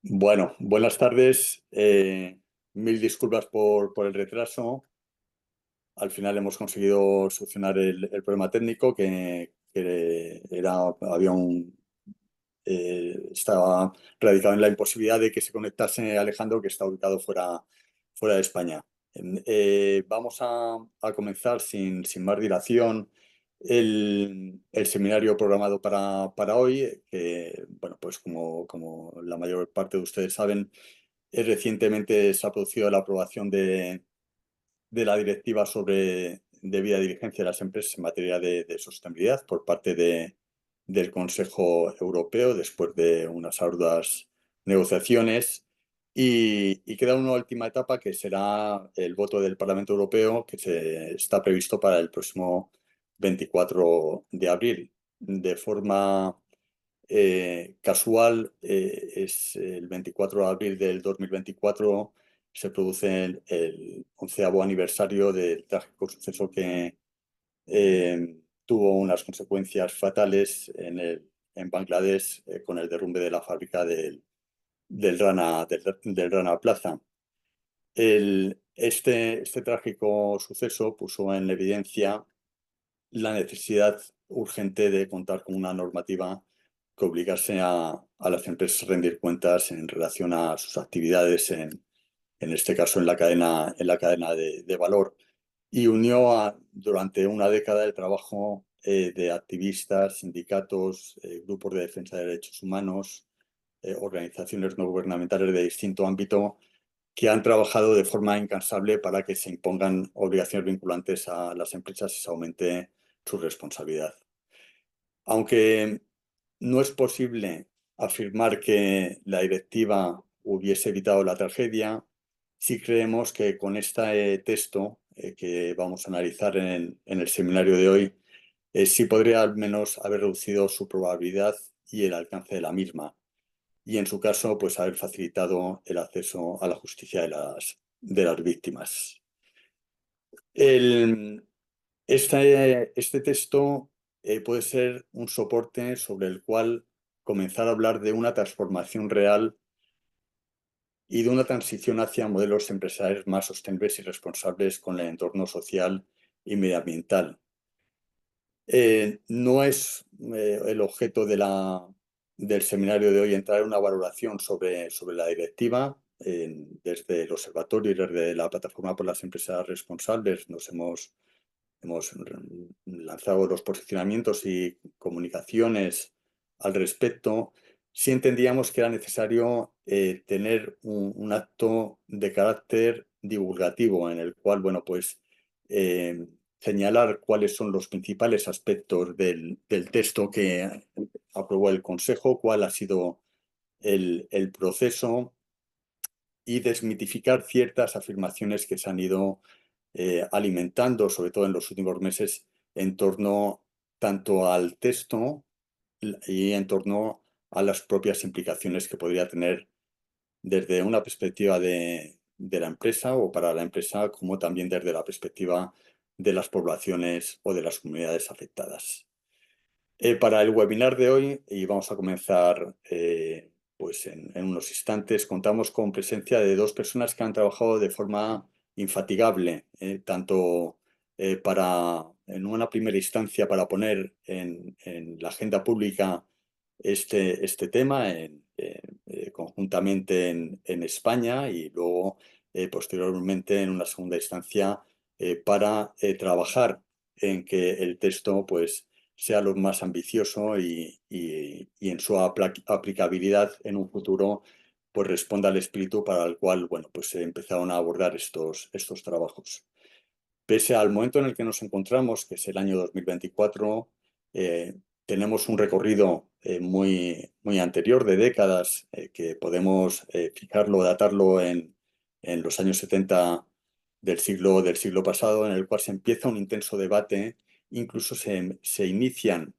Bueno, buenas tardes. Mil disculpas por el retraso. Al final hemos conseguido solucionar el problema técnico estaba radicado en la imposibilidad de que se conectase Alejandro, que está ubicado fuera de España. Vamos a comenzar sin más dilación el seminario programado para hoy, que, bueno, pues como la mayor parte de ustedes saben, recientemente se ha producido la aprobación de la directiva sobre debida diligencia de las empresas en materia de sostenibilidad por parte del Consejo Europeo después de unas arduas negociaciones y queda una última etapa que será el voto del Parlamento Europeo que está previsto para el próximo 24 de abril. De forma casual, es el 24 de abril del 2024 se produce el 11º aniversario del trágico suceso que tuvo unas consecuencias fatales en Bangladesh con el derrumbe de la fábrica del Rana Plaza. Este trágico suceso puso en evidencia la necesidad urgente de contar con una normativa que obligase a las empresas a rendir cuentas en relación a sus actividades, en este caso en la cadena de valor, y unió durante una década el trabajo de activistas, sindicatos, grupos de defensa de derechos humanos, organizaciones no gubernamentales de distinto ámbito que han trabajado de forma incansable para que se impongan obligaciones vinculantes a las empresas y se aumente su responsabilidad. Aunque no es posible afirmar que la directiva hubiese evitado la tragedia, sí creemos que con este texto que vamos a analizar en el seminario de hoy, sí podría al menos haber reducido su probabilidad y el alcance de la misma, y en su caso, pues haber facilitado el acceso a la justicia de las víctimas. El, este texto puede ser un soporte sobre el cual comenzar a hablar de una transformación real y de una transición hacia modelos empresariales más sostenibles y responsables con el entorno social y medioambiental. No es el objeto del seminario de hoy entrar en una valoración sobre la directiva. Desde el observatorio y desde la plataforma por las empresas responsables hemos lanzado los posicionamientos y comunicaciones al respecto. Sí entendíamos que era necesario tener un acto de carácter divulgativo en el cual, bueno, pues señalar cuáles son los principales aspectos del texto que aprobó el Consejo, cuál ha sido el proceso y desmitificar ciertas afirmaciones que se han ido alimentando, sobre todo en los últimos meses, en torno tanto al texto y en torno a las propias implicaciones que podría tener desde una perspectiva de la empresa o para la empresa, como también desde la perspectiva de las poblaciones o de las comunidades afectadas. Para el webinar de hoy, y vamos a comenzar pues en unos instantes, contamos con presencia de dos personas que han trabajado de forma infatigable, tanto en una primera instancia, para poner en la agenda pública este tema conjuntamente en España y luego posteriormente en una segunda instancia para trabajar en que el texto pues sea lo más ambicioso y en su aplicabilidad en un futuro pues responda al espíritu para el cual, bueno, pues se empezaron a abordar estos trabajos. Pese al momento en el que nos encontramos, que es el año 2024, eh, tenemos un recorrido muy anterior de décadas que podemos fijarlo, datarlo en los años 70 del siglo pasado, en el cual se empieza un intenso debate, incluso se inician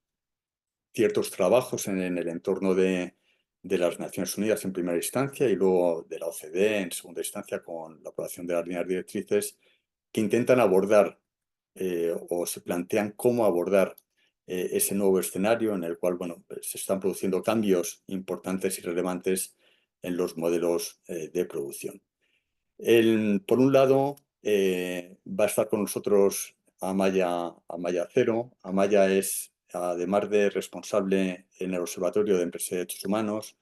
ciertos trabajos en el entorno de las Naciones Unidas en primera instancia y luego de la OCDE en segunda instancia con la aprobación de las líneas directrices que intentan abordar o se plantean cómo abordar ese nuevo escenario en el cual, bueno, pues, se están produciendo cambios importantes y relevantes en los modelos de producción. Por un lado, va a estar con nosotros Amaya Cero. Amaya es, además de responsable en el Observatorio de Empresas y Derechos Humanos,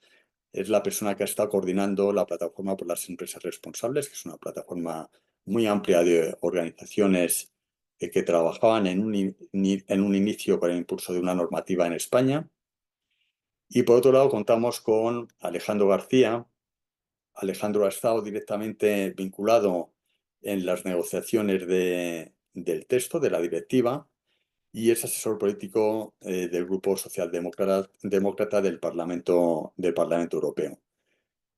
es la persona que ha estado coordinando la plataforma por las empresas responsables, que es una plataforma muy amplia de organizaciones que trabajaban en un inicio con el impulso de una normativa en España. Y por otro lado, contamos con Alejandro García. Alejandro ha estado directamente vinculado en las negociaciones del texto, de la directiva, y es asesor político del Grupo Socialdemócrata del Parlamento Europeo.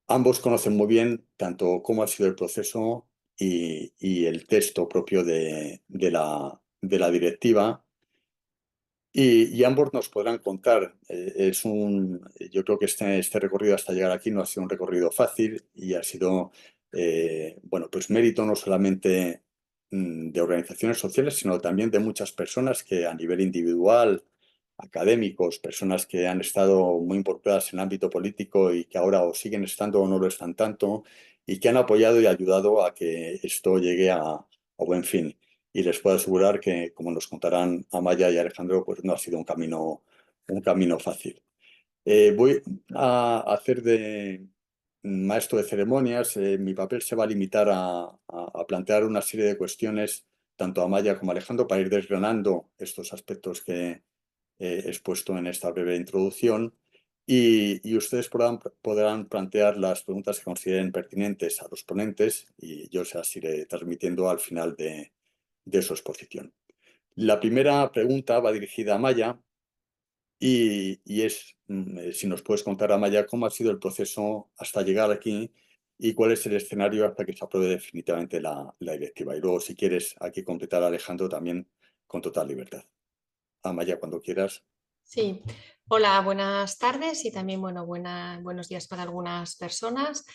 Ambos conocen muy bien tanto cómo ha sido el proceso y el texto propio de la directiva, y ambos nos podrán contar. Yo creo que este recorrido hasta llegar aquí no ha sido un recorrido fácil y ha sido, bueno, pues mérito no solamente de organizaciones sociales, sino también de muchas personas que a nivel individual, académicos, personas que han estado muy involucradas en el ámbito político y que ahora o siguen estando o no lo están tanto, y que han apoyado y ayudado a que esto llegue a buen fin. Y les puedo asegurar que, como nos contarán Amaya y Alejandro, pues no ha sido un camino fácil. Voy a hacer de maestro de ceremonias. Mi papel se va a limitar a plantear una serie de cuestiones, tanto a Amaya como a Alejandro, para ir desgranando estos aspectos que he expuesto en esta breve introducción. Y ustedes podrán plantear las preguntas que consideren pertinentes a los ponentes, y yo se las iré transmitiendo al final de su exposición. La primera pregunta va dirigida a Maya y es si nos puedes contar, Amaya, cómo ha sido el proceso hasta llegar aquí y cuál es el escenario hasta que se apruebe definitivamente la directiva. Y luego, si quieres, aquí completar a Alejandro también con total libertad. Amaya, cuando quieras. Sí, hola, buenas tardes y también buenos días para algunas personas.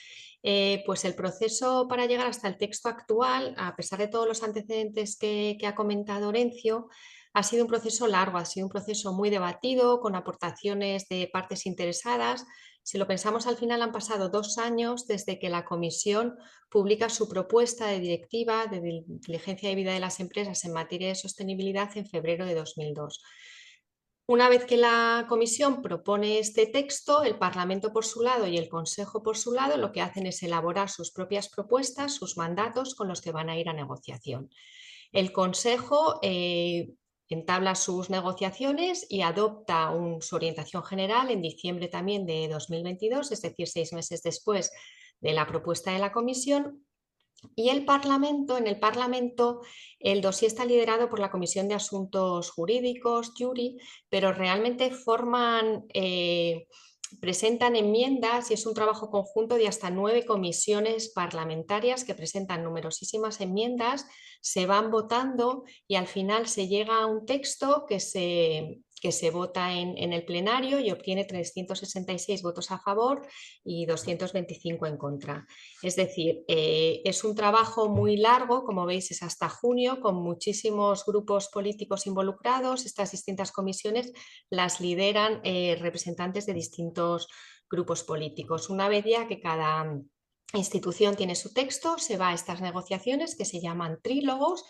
Pues el proceso para llegar hasta el texto actual, a pesar de todos los antecedentes que ha comentado Orencio, ha sido un proceso largo, ha sido un proceso muy debatido, con aportaciones de partes interesadas. Si lo pensamos, al final han pasado 2 años desde que la Comisión publica su propuesta de directiva de diligencia de vida de las empresas en materia de sostenibilidad en febrero de 2002. Una vez que la Comisión propone este texto, el Parlamento por su lado y el Consejo por su lado lo que hacen es elaborar sus propias propuestas, sus mandatos con los que van a ir a negociación. El Consejo entabla sus negociaciones y adopta su orientación general en diciembre también de 2022, es decir, 6 meses después de la propuesta de la Comisión. Y en el Parlamento, el dossier está liderado por la Comisión de Asuntos Jurídicos, JURI, pero realmente presentan enmiendas y es un trabajo conjunto de hasta 9 comisiones parlamentarias que presentan numerosísimas enmiendas, se van votando y al final se llega a un texto que se vota en el plenario y obtiene 366 votos a favor y 225 en contra. Es decir, es un trabajo muy largo, como veis es hasta junio, con muchísimos grupos políticos involucrados. Estas distintas comisiones las lideran representantes de distintos grupos políticos. Una vez ya que cada institución tiene su texto, se va a estas negociaciones que se llaman trílogos,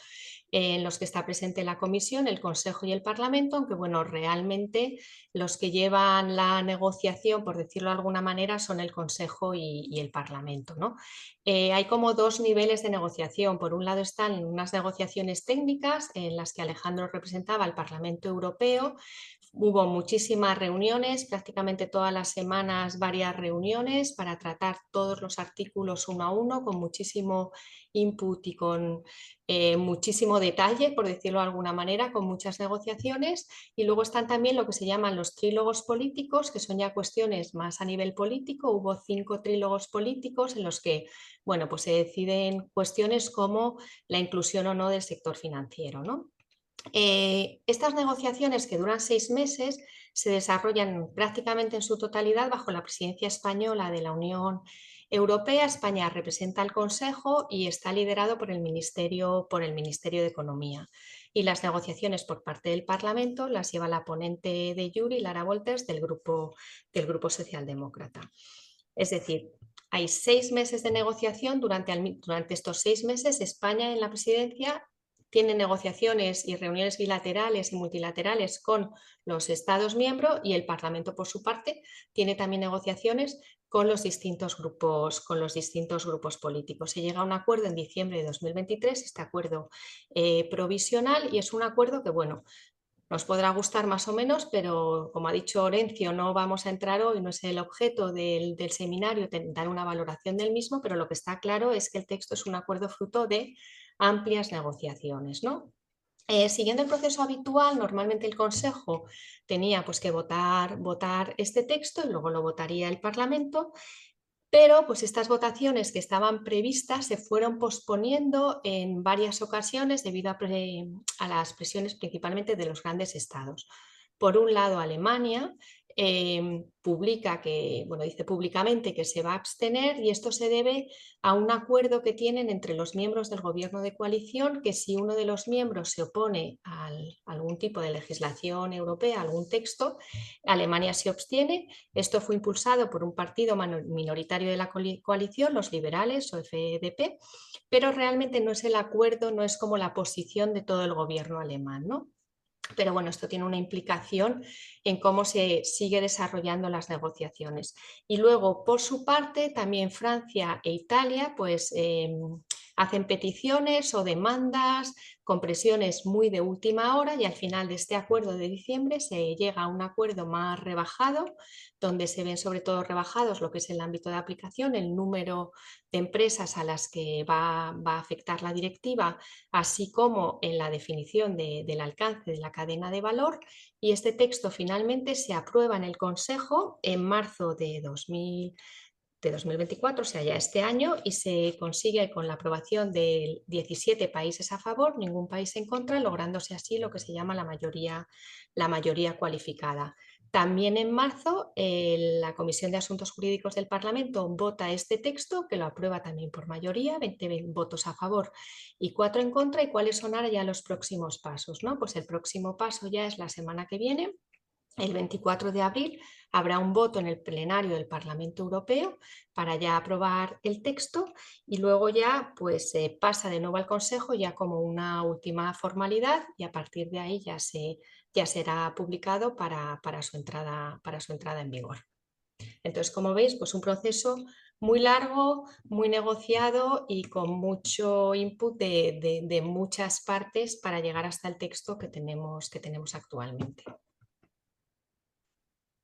en los que está presente la Comisión, el Consejo y el Parlamento, aunque bueno, realmente los que llevan la negociación, por decirlo de alguna manera, son el Consejo y el Parlamento, ¿no? Hay como 2 niveles de negociación. Por un lado están unas negociaciones técnicas en las que Alejandro representaba al Parlamento Europeo. Hubo muchísimas reuniones, prácticamente todas las semanas varias reuniones para tratar todos los artículos uno a uno, con muchísimo input y con muchísimo detalle, por decirlo de alguna manera, con muchas negociaciones. Y luego están también lo que se llaman los trílogos políticos, que son ya cuestiones más a nivel político. Hubo 5 trílogos políticos en los que, bueno, pues se deciden cuestiones como la inclusión o no del sector financiero, ¿no? Estas negociaciones, que duran 6 meses, se desarrollan prácticamente en su totalidad bajo la presidencia española de la Unión Europea. España representa al Consejo y está liderado por el Ministerio de Economía. Y las negociaciones por parte del Parlamento las lleva la ponente de JURI, Lara Wolters, del Grupo Socialdemócrata. Es decir, Hay 6 meses de negociación. Durante estos 6 meses, España en la presidencia tiene negociaciones y reuniones bilaterales y multilaterales con los Estados miembros, y el Parlamento, por su parte, tiene también negociaciones con los distintos grupos políticos. Se llega a un acuerdo en diciembre de 2023, este acuerdo provisional, y es un acuerdo que, bueno, nos podrá gustar más o menos, pero como ha dicho Orencio, no vamos a entrar hoy, no es el objeto del seminario dar una valoración del mismo, pero lo que está claro es que el texto es un acuerdo fruto de amplias negociaciones, ¿no? Siguiendo el proceso habitual, normalmente el Consejo tenía pues, que votar este texto y luego lo votaría el Parlamento, pero pues estas votaciones que estaban previstas se fueron posponiendo en varias ocasiones debido a las presiones principalmente de los grandes estados. Por un lado, Alemania dice públicamente que se va a abstener, y esto se debe a un acuerdo que tienen entre los miembros del gobierno de coalición, que si uno de los miembros se opone a algún tipo de legislación europea, algún texto, Alemania se abstiene. Esto fue impulsado por un partido minoritario de la coalición, los liberales o FDP, pero realmente no es el acuerdo, no es como la posición de todo el gobierno alemán, ¿no? Pero bueno, esto tiene una implicación en cómo se sigue desarrollando las negociaciones. Y luego, por su parte, también Francia e Italia pues, hacen peticiones o demandas con presiones muy de última hora, y al final de este acuerdo de diciembre se llega a un acuerdo más rebajado, donde se ven sobre todo rebajados lo que es el ámbito de aplicación, el número de empresas a las que va a afectar la directiva, así como en la definición del alcance de la cadena de valor. Y este texto finalmente se aprueba en el Consejo en marzo de 2024, o sea, ya este año, y se consigue con la aprobación de 17 países a favor, ningún país en contra, lográndose así lo que se llama la mayoría cualificada. También en marzo, la Comisión de Asuntos Jurídicos del Parlamento vota este texto, que lo aprueba también por mayoría, 20 votos a favor y 4 en contra. ¿Y cuáles son ahora ya los próximos pasos, ¿no? Pues el próximo paso ya es la semana que viene. El 24 de abril habrá un voto en el plenario del Parlamento Europeo para ya aprobar el texto, y luego ya pues se pasa de nuevo al Consejo ya como una última formalidad, y a partir de ahí ya será publicado para su entrada en vigor. Entonces, como veis, pues un proceso muy largo, muy negociado y con mucho input de muchas partes para llegar hasta el texto que tenemos actualmente.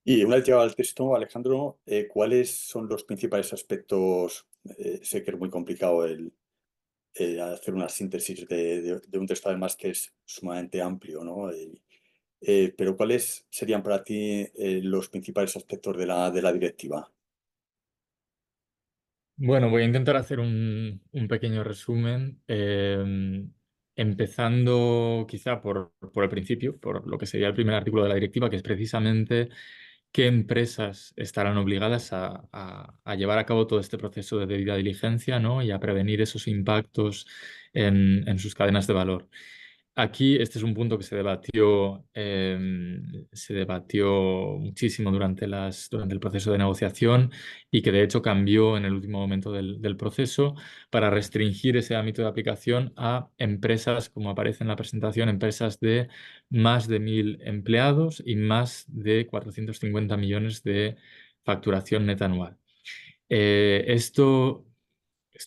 Y una vez llegado al texto, Alejandro, ¿cuáles son los principales aspectos? Sé que es muy complicado hacer una síntesis de un texto, además que es sumamente amplio, ¿no? Pero ¿cuáles serían para ti los principales aspectos de la directiva? Bueno, voy a intentar hacer un pequeño resumen, empezando quizá por el principio, por lo que sería el primer artículo de la directiva, que es precisamente qué empresas estarán obligadas a llevar a cabo todo este proceso de debida diligencia, ¿no? Y a prevenir esos impactos en sus cadenas de valor. Aquí este es un punto que se debatió muchísimo durante el proceso de negociación, y que de hecho cambió en el último momento del proceso para restringir ese ámbito de aplicación a empresas, como aparece en la presentación, empresas de más de 1.000 empleados y más de 450 millones de facturación neta anual. Esto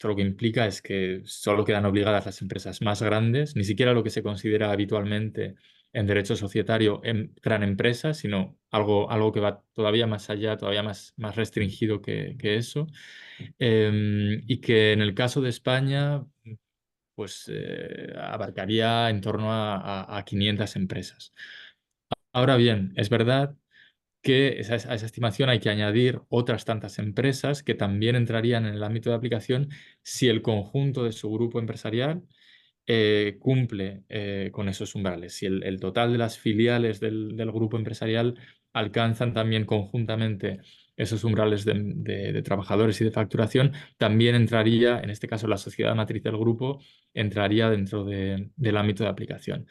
lo que implica es que solo quedan obligadas las empresas más grandes, ni siquiera lo que se considera habitualmente en derecho societario en gran empresa, sino algo que va todavía más allá, todavía más restringido que eso. Y que en el caso de España, pues abarcaría en torno a 500 empresas. Ahora bien, es verdad que a esa estimación hay que añadir otras tantas empresas que también entrarían en el ámbito de aplicación si el conjunto de su grupo empresarial cumple con esos umbrales. Si el total de las filiales del grupo empresarial alcanzan también conjuntamente esos umbrales de trabajadores y de facturación, también entraría, en este caso la sociedad matriz del grupo, entraría dentro del ámbito de aplicación.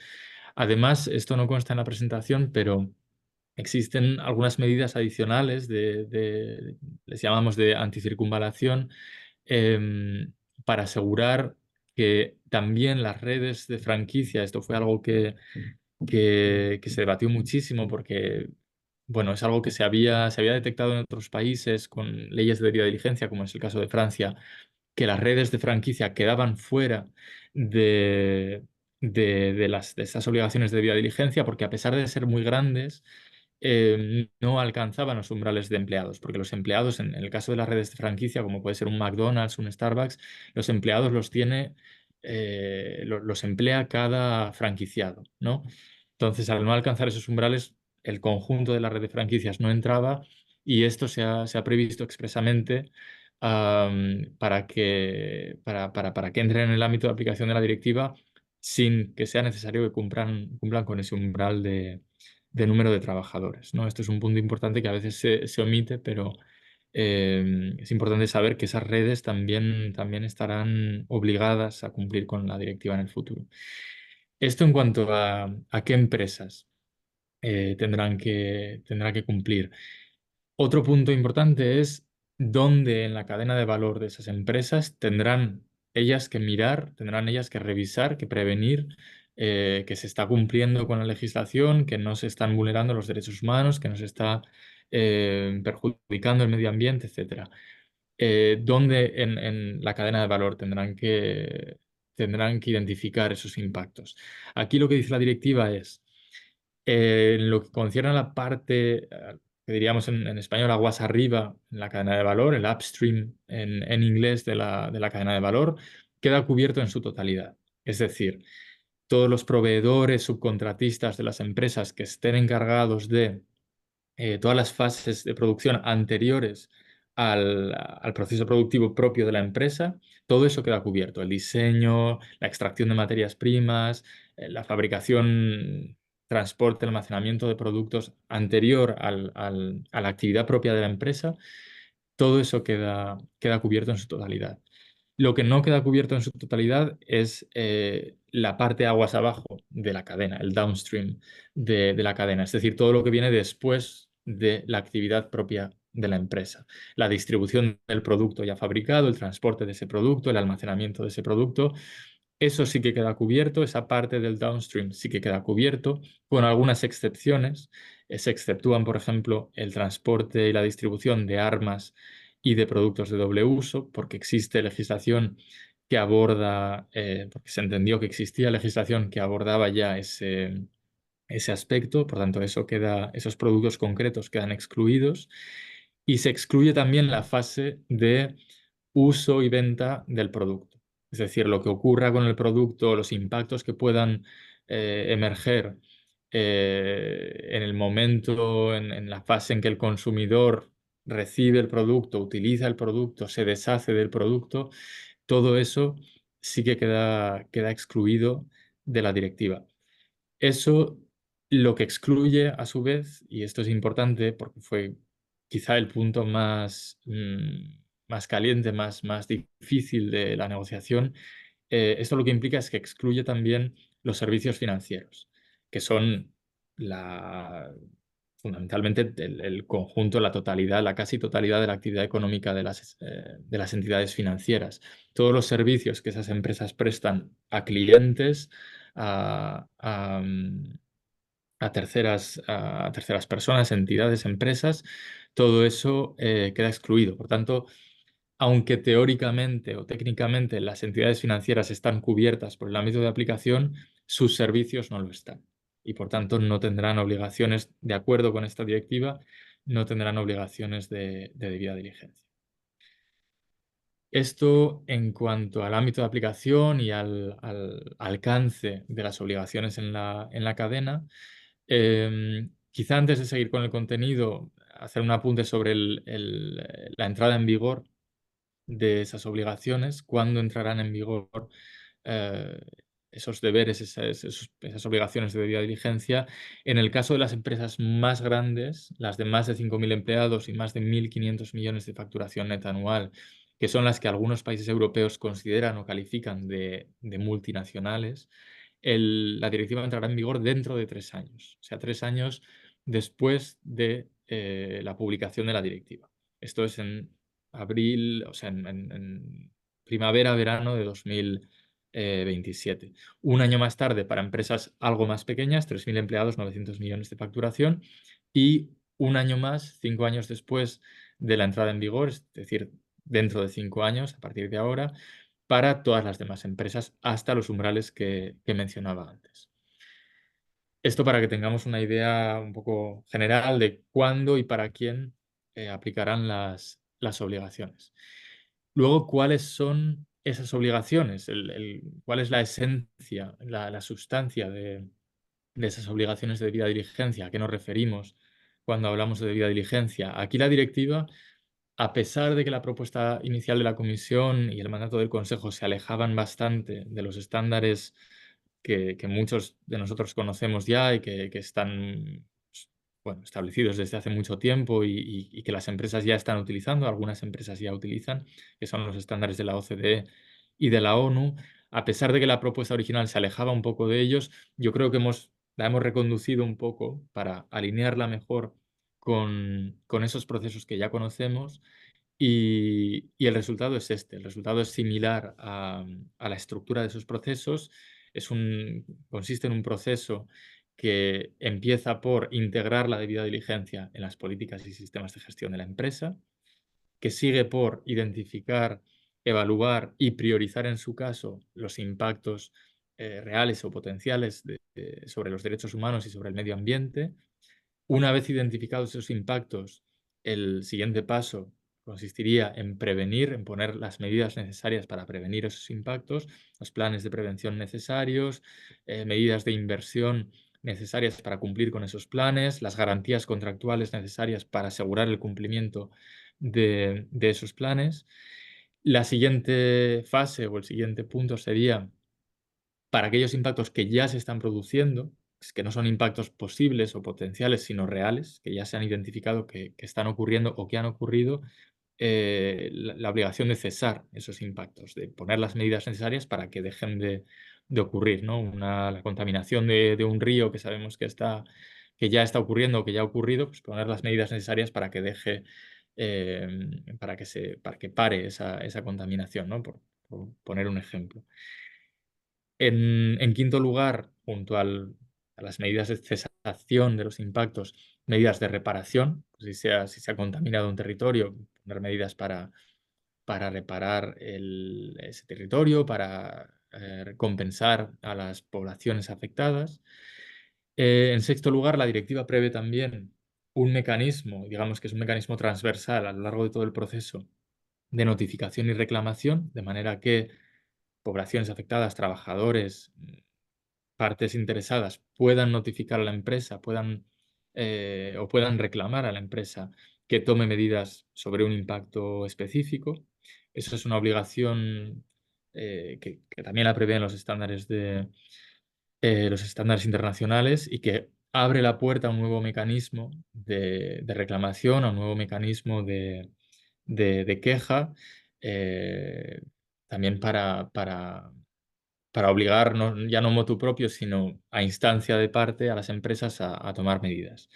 Además, esto no consta en la presentación, pero existen algunas medidas adicionales les llamamos de anticircunvalación, para asegurar que también las redes de franquicia, esto fue algo que se debatió muchísimo porque, bueno, es algo que se había detectado en otros países con leyes de debida diligencia, como es el caso de Francia, que las redes de franquicia quedaban fuera de, de estas obligaciones de debida diligencia, porque a pesar de ser muy grandes, no alcanzaban los umbrales de empleados, porque los empleados, en el caso de las redes de franquicia, como puede ser un McDonald's, un Starbucks, los empleados los emplea cada franquiciado, ¿no? Entonces, al no alcanzar esos umbrales, el conjunto de la red de franquicias no entraba y esto se ha previsto expresamente para que entren en el ámbito de aplicación de la directiva sin que sea necesario que cumplan con ese umbral de número de trabajadores, ¿no? Esto es un punto importante que a veces se omite, pero es importante saber que esas redes también estarán obligadas a cumplir con la directiva en el futuro. Esto en cuanto a qué empresas tendrán que cumplir. Otro punto importante es dónde en la cadena de valor de esas empresas tendrán ellas que mirar, tendrán ellas que revisar, que prevenir que se está cumpliendo con la legislación, que no se están vulnerando los derechos humanos, que no se está perjudicando el medio ambiente, etc. ¿Dónde en la cadena de valor tendrán que identificar esos impactos? Aquí lo que dice la directiva es, en lo que concierne a la parte, que diríamos en español, aguas arriba en la cadena de valor, el upstream en inglés de la cadena de valor, queda cubierto en su totalidad. Es decir, todos los proveedores, subcontratistas de las empresas que estén encargados de todas las fases de producción anteriores al proceso productivo propio de la empresa, todo eso queda cubierto. El diseño, la extracción de materias primas, la fabricación, transporte, almacenamiento de productos anterior a la actividad propia de la empresa, todo eso queda cubierto en su totalidad. Lo que no queda cubierto en su totalidad es la parte aguas abajo de la cadena, el downstream de la cadena, es decir, todo lo que viene después de la actividad propia de la empresa. La distribución del producto ya fabricado, el transporte de ese producto, el almacenamiento de ese producto, eso sí que queda cubierto, esa parte del downstream sí que queda cubierto, con algunas excepciones. Se exceptúan, por ejemplo, el transporte y la distribución de armas y de productos de doble uso, porque existe legislación que aborda, porque se entendió que existía legislación que abordaba ya ese aspecto, por tanto, esos productos concretos quedan excluidos y se excluye también la fase de uso y venta del producto. Es decir, lo que ocurra con el producto, los impactos que puedan emerger en el momento, en la fase en que el consumidor recibe el producto, utiliza el producto, se deshace del producto, todo eso sí que queda excluido de la directiva. Eso lo que excluye, a su vez, y esto es importante porque fue quizá el punto más caliente, más difícil de la negociación, esto lo que implica es que excluye también los servicios financieros, que son fundamentalmente el conjunto, la totalidad, la casi totalidad de la actividad económica de las entidades financieras. Todos los servicios que esas empresas prestan a clientes, a, a, a terceras personas, entidades, empresas, todo eso queda excluido. Por tanto, aunque teóricamente o técnicamente las entidades financieras están cubiertas por el ámbito de aplicación, sus servicios no lo están. Y por tanto no tendrán obligaciones, de acuerdo con esta directiva, no tendrán obligaciones de debida diligencia. Esto en cuanto al ámbito de aplicación y al alcance de las obligaciones en la cadena. Quizá antes de seguir con el contenido, hacer un apunte sobre la entrada en vigor de esas obligaciones, cuándo entrarán en vigor eh, esos deberes, esas obligaciones de debida diligencia. En el caso de las empresas más grandes, las de más de 5.000 empleados y más de 1.500 millones de facturación neta anual, que son las que algunos países europeos consideran o califican de multinacionales, la directiva entrará en vigor dentro de 3 años. O sea, 3 años después de la publicación de la directiva. Esto es en abril, o sea, en primavera-verano de 2027. Un año más tarde, para empresas algo más pequeñas, 3.000 empleados, 900 millones de facturación, y un año más, 5 años después de la entrada en vigor, es decir, dentro de 5 años, a partir de ahora, para todas las demás empresas, hasta los umbrales que mencionaba antes. Esto para que tengamos una idea un poco general de cuándo y para quién aplicarán las obligaciones. Luego, ¿cuáles son esas obligaciones? ¿Cuál es la esencia, la sustancia de esas obligaciones de debida diligencia? ¿A qué nos referimos cuando hablamos de debida diligencia? Aquí la directiva, a pesar de que la propuesta inicial de la Comisión y el mandato del Consejo se alejaban bastante de los estándares que muchos de nosotros conocemos ya y que están pues, bueno, establecidos desde hace mucho tiempo y que las empresas ya están utilizando, algunas empresas ya utilizan, que son los estándares de la OCDE y de la ONU. A pesar de que la propuesta original se alejaba un poco de ellos, yo creo que la hemos reconducido un poco para alinearla mejor con esos procesos que ya conocemos y el resultado es este. El resultado es similar a la estructura de esos procesos. Consiste en un proceso que empieza por integrar la debida diligencia en las políticas y sistemas de gestión de la empresa, que sigue por identificar, evaluar y priorizar en su caso los impactos reales o potenciales sobre los derechos humanos y sobre el medio ambiente. Una vez identificados esos impactos, el siguiente paso consistiría en prevenir, en poner las medidas necesarias para prevenir esos impactos, los planes de prevención necesarios, medidas de inversión necesarias para cumplir con esos planes, las garantías contractuales necesarias para asegurar el cumplimiento de esos planes. La siguiente fase o el siguiente punto sería para aquellos impactos que ya se están produciendo, que no son impactos posibles o potenciales, sino reales, que ya se han identificado que están ocurriendo o que han ocurrido, la obligación de cesar esos impactos, de poner las medidas necesarias para que dejen de ocurrir, ¿no? La contaminación de un río que sabemos que ya está ocurriendo o que ya ha ocurrido, pues poner las medidas necesarias para que deje, para que pare esa contaminación, ¿no? Por poner un ejemplo. En quinto lugar, junto a las medidas de cesación de los impactos, medidas de reparación, pues si se ha contaminado un territorio, poner medidas para reparar ese territorio, para compensar a las poblaciones afectadas. En sexto lugar, la directiva prevé también un mecanismo, digamos que es un mecanismo transversal a lo largo de todo el proceso de notificación y reclamación, de manera que poblaciones afectadas, trabajadores, partes interesadas puedan notificar a la empresa, puedan reclamar a la empresa que tome medidas sobre un impacto específico. Eso es una obligación que también la prevén los estándares internacionales y que abre la puerta a un nuevo mecanismo de reclamación, a un nuevo mecanismo de queja, también para obligar, ya no motu propio, sino a instancia de parte a las empresas a tomar medidas.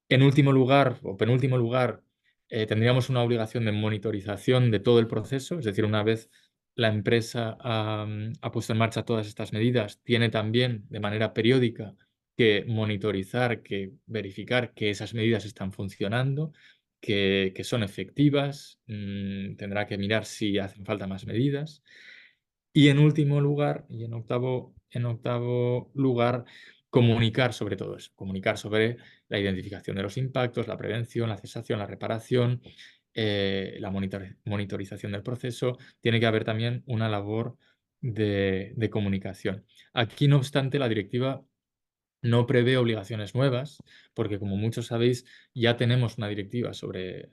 En último lugar, o penúltimo lugar, tendríamos una obligación de monitorización de todo el proceso, es decir, una vez la empresa ha puesto en marcha todas estas medidas, tiene también de manera periódica que monitorizar, que verificar que esas medidas están funcionando, que son efectivas, tendrá que mirar si hacen falta más medidas. Y en último lugar, y en octavo lugar, comunicar sobre todo eso, comunicar sobre la identificación de los impactos, la prevención, la cesación, la reparación, la monitorización del proceso. Tiene que haber también una labor de comunicación. Aquí, no obstante, la directiva no prevé obligaciones nuevas, porque como muchos sabéis, ya tenemos una directiva sobre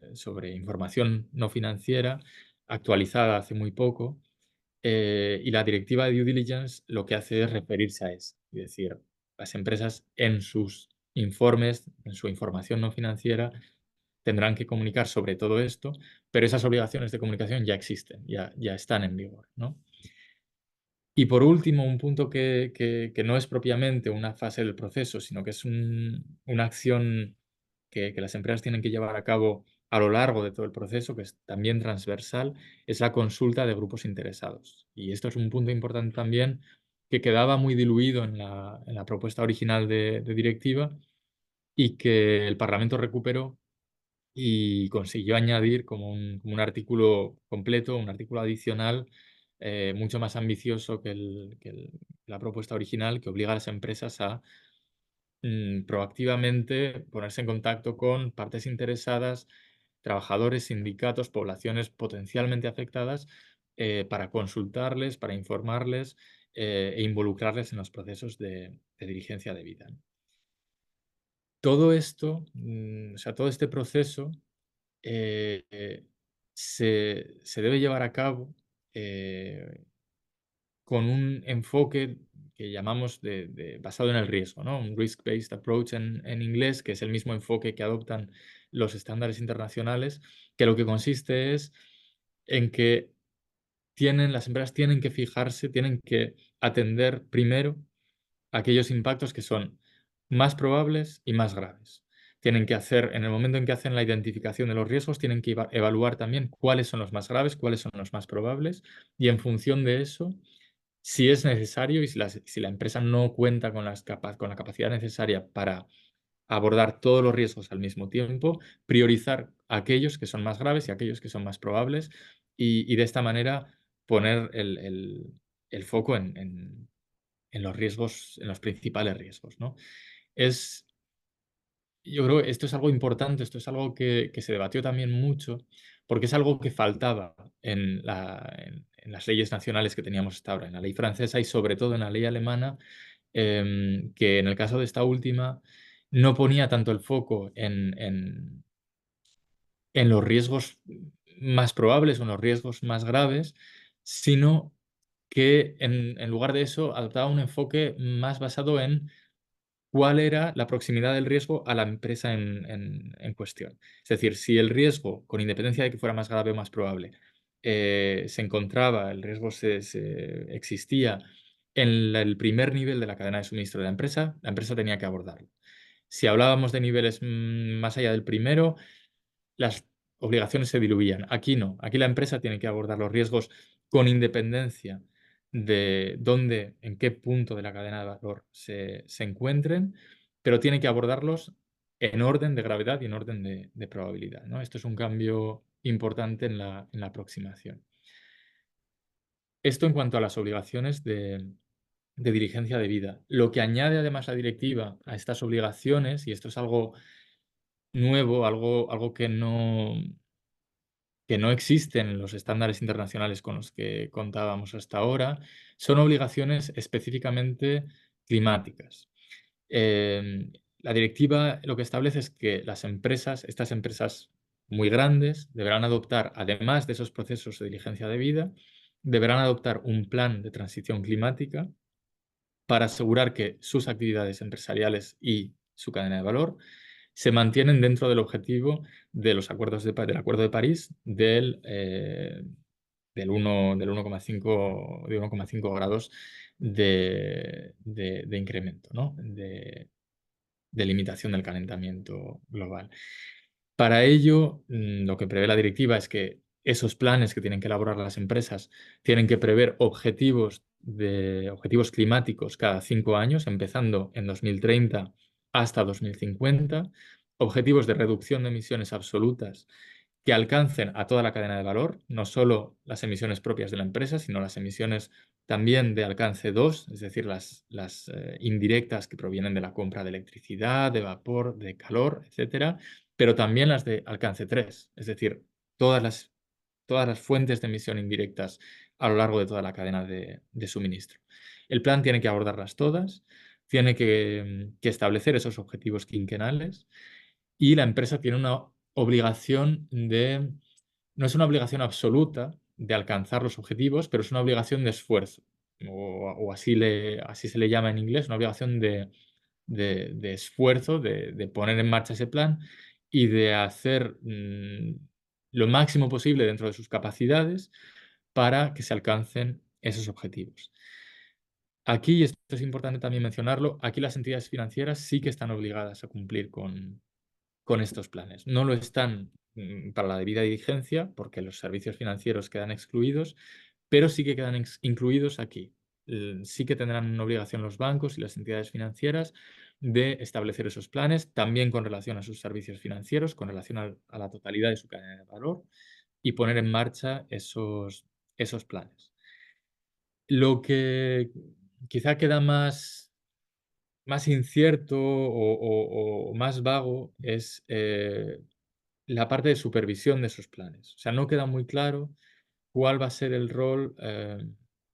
información no financiera actualizada hace muy poco. Y la directiva de due diligence lo que hace es referirse a eso. Es decir, las empresas en sus informes, en su información no financiera, tendrán que comunicar sobre todo esto, pero esas obligaciones de comunicación ya existen, ya están en vigor, ¿no? Y por último, un punto que no es propiamente una fase del proceso, sino que es una acción que las empresas tienen que llevar a cabo a lo largo de todo el proceso, que es también transversal, es la consulta de grupos interesados. Y esto es un punto importante también que quedaba muy diluido en la propuesta original de directiva y que el Parlamento recuperó y consiguió añadir como un artículo completo, un artículo adicional, mucho más ambicioso que la propuesta original, que obliga a las empresas a proactivamente ponerse en contacto con partes interesadas, trabajadores, sindicatos, poblaciones potencialmente afectadas, para consultarles, para informarles, e involucrarles en los procesos de diligencia debida. Todo esto, o sea, todo este proceso se debe llevar a cabo eh, con un enfoque que llamamos basado en el riesgo, ¿no? Un risk-based approach en inglés, que es el mismo enfoque que adoptan los estándares internacionales, que lo que consiste es en que las empresas tienen que fijarse, tienen que atender primero aquellos impactos que son más probables y más graves. Tienen que hacer, en el momento en que hacen la identificación de los riesgos, tienen que evaluar también cuáles son los más graves, cuáles son los más probables, y en función de eso, si es necesario y si la empresa no cuenta con la capacidad necesaria para abordar todos los riesgos al mismo tiempo, priorizar aquellos que son más graves y aquellos que son más probables, y de esta manera poner el foco en los riesgos, en los principales riesgos, ¿no? Yo creo que esto es algo importante, esto es algo que se debatió también mucho, porque es algo que faltaba en las leyes nacionales que teníamos hasta ahora, en la ley francesa y sobre todo en la ley alemana, que en el caso de esta última no ponía tanto el foco en los riesgos más probables o en los riesgos más graves, sino que en lugar de eso adoptaba un enfoque más basado en cuál era la proximidad del riesgo a la empresa en cuestión. Es decir, si el riesgo, con independencia de que fuera más grave o más probable, se encontraba, el riesgo existía en el primer nivel de la cadena de suministro de la empresa tenía que abordarlo. Si hablábamos de niveles más allá del primero, las obligaciones se diluían. Aquí no, aquí la empresa tiene que abordar los riesgos con independencia de dónde, en qué punto de la cadena de valor se encuentren, pero tiene que abordarlos en orden de gravedad y en orden de probabilidad, ¿no? Esto es un cambio importante en la aproximación. Esto en cuanto a las obligaciones de diligencia debida. Lo que añade además la directiva a estas obligaciones, y esto es algo nuevo, algo que no existen en los estándares internacionales con los que contábamos hasta ahora, son obligaciones específicamente climáticas. La directiva lo que establece es que las empresas, estas empresas muy grandes, deberán adoptar, además de esos procesos de diligencia debida, deberán adoptar un plan de transición climática para asegurar que sus actividades empresariales y su cadena de valor se mantienen dentro del objetivo de los acuerdos del Acuerdo de París del 1,5 grados de incremento, ¿no? De limitación del calentamiento global. Para ello, lo que prevé la directiva es que esos planes que tienen que elaborar las empresas tienen que prever objetivos climáticos cada 5 años, empezando en 2030 hasta 2050, objetivos de reducción de emisiones absolutas que alcancen a toda la cadena de valor, no solo las emisiones propias de la empresa, sino las emisiones también de alcance 2, es decir, las indirectas que provienen de la compra de electricidad, de vapor, de calor, etcétera, pero también las de alcance 3, es decir, todas las fuentes de emisión indirectas a lo largo de toda la cadena de suministro. El plan tiene que abordarlas todas, tiene que establecer esos objetivos quinquenales y la empresa tiene una obligación no es una obligación absoluta de alcanzar los objetivos, pero es una obligación de esfuerzo, o así se le llama en inglés, una obligación de esfuerzo, de poner en marcha ese plan y de hacer lo máximo posible dentro de sus capacidades para que se alcancen esos objetivos. Aquí, y esto es importante también mencionarlo, aquí las entidades financieras sí que están obligadas a cumplir con estos planes. No lo están para la debida diligencia, porque los servicios financieros quedan excluidos, pero sí que quedan incluidos aquí. Sí que tendrán una obligación los bancos y las entidades financieras de establecer esos planes, también con relación a sus servicios financieros, con relación a la totalidad de su cadena de valor, y poner en marcha esos planes. Lo que quizá queda más incierto o más vago es la parte de supervisión de esos planes. O sea, no queda muy claro cuál va a ser el rol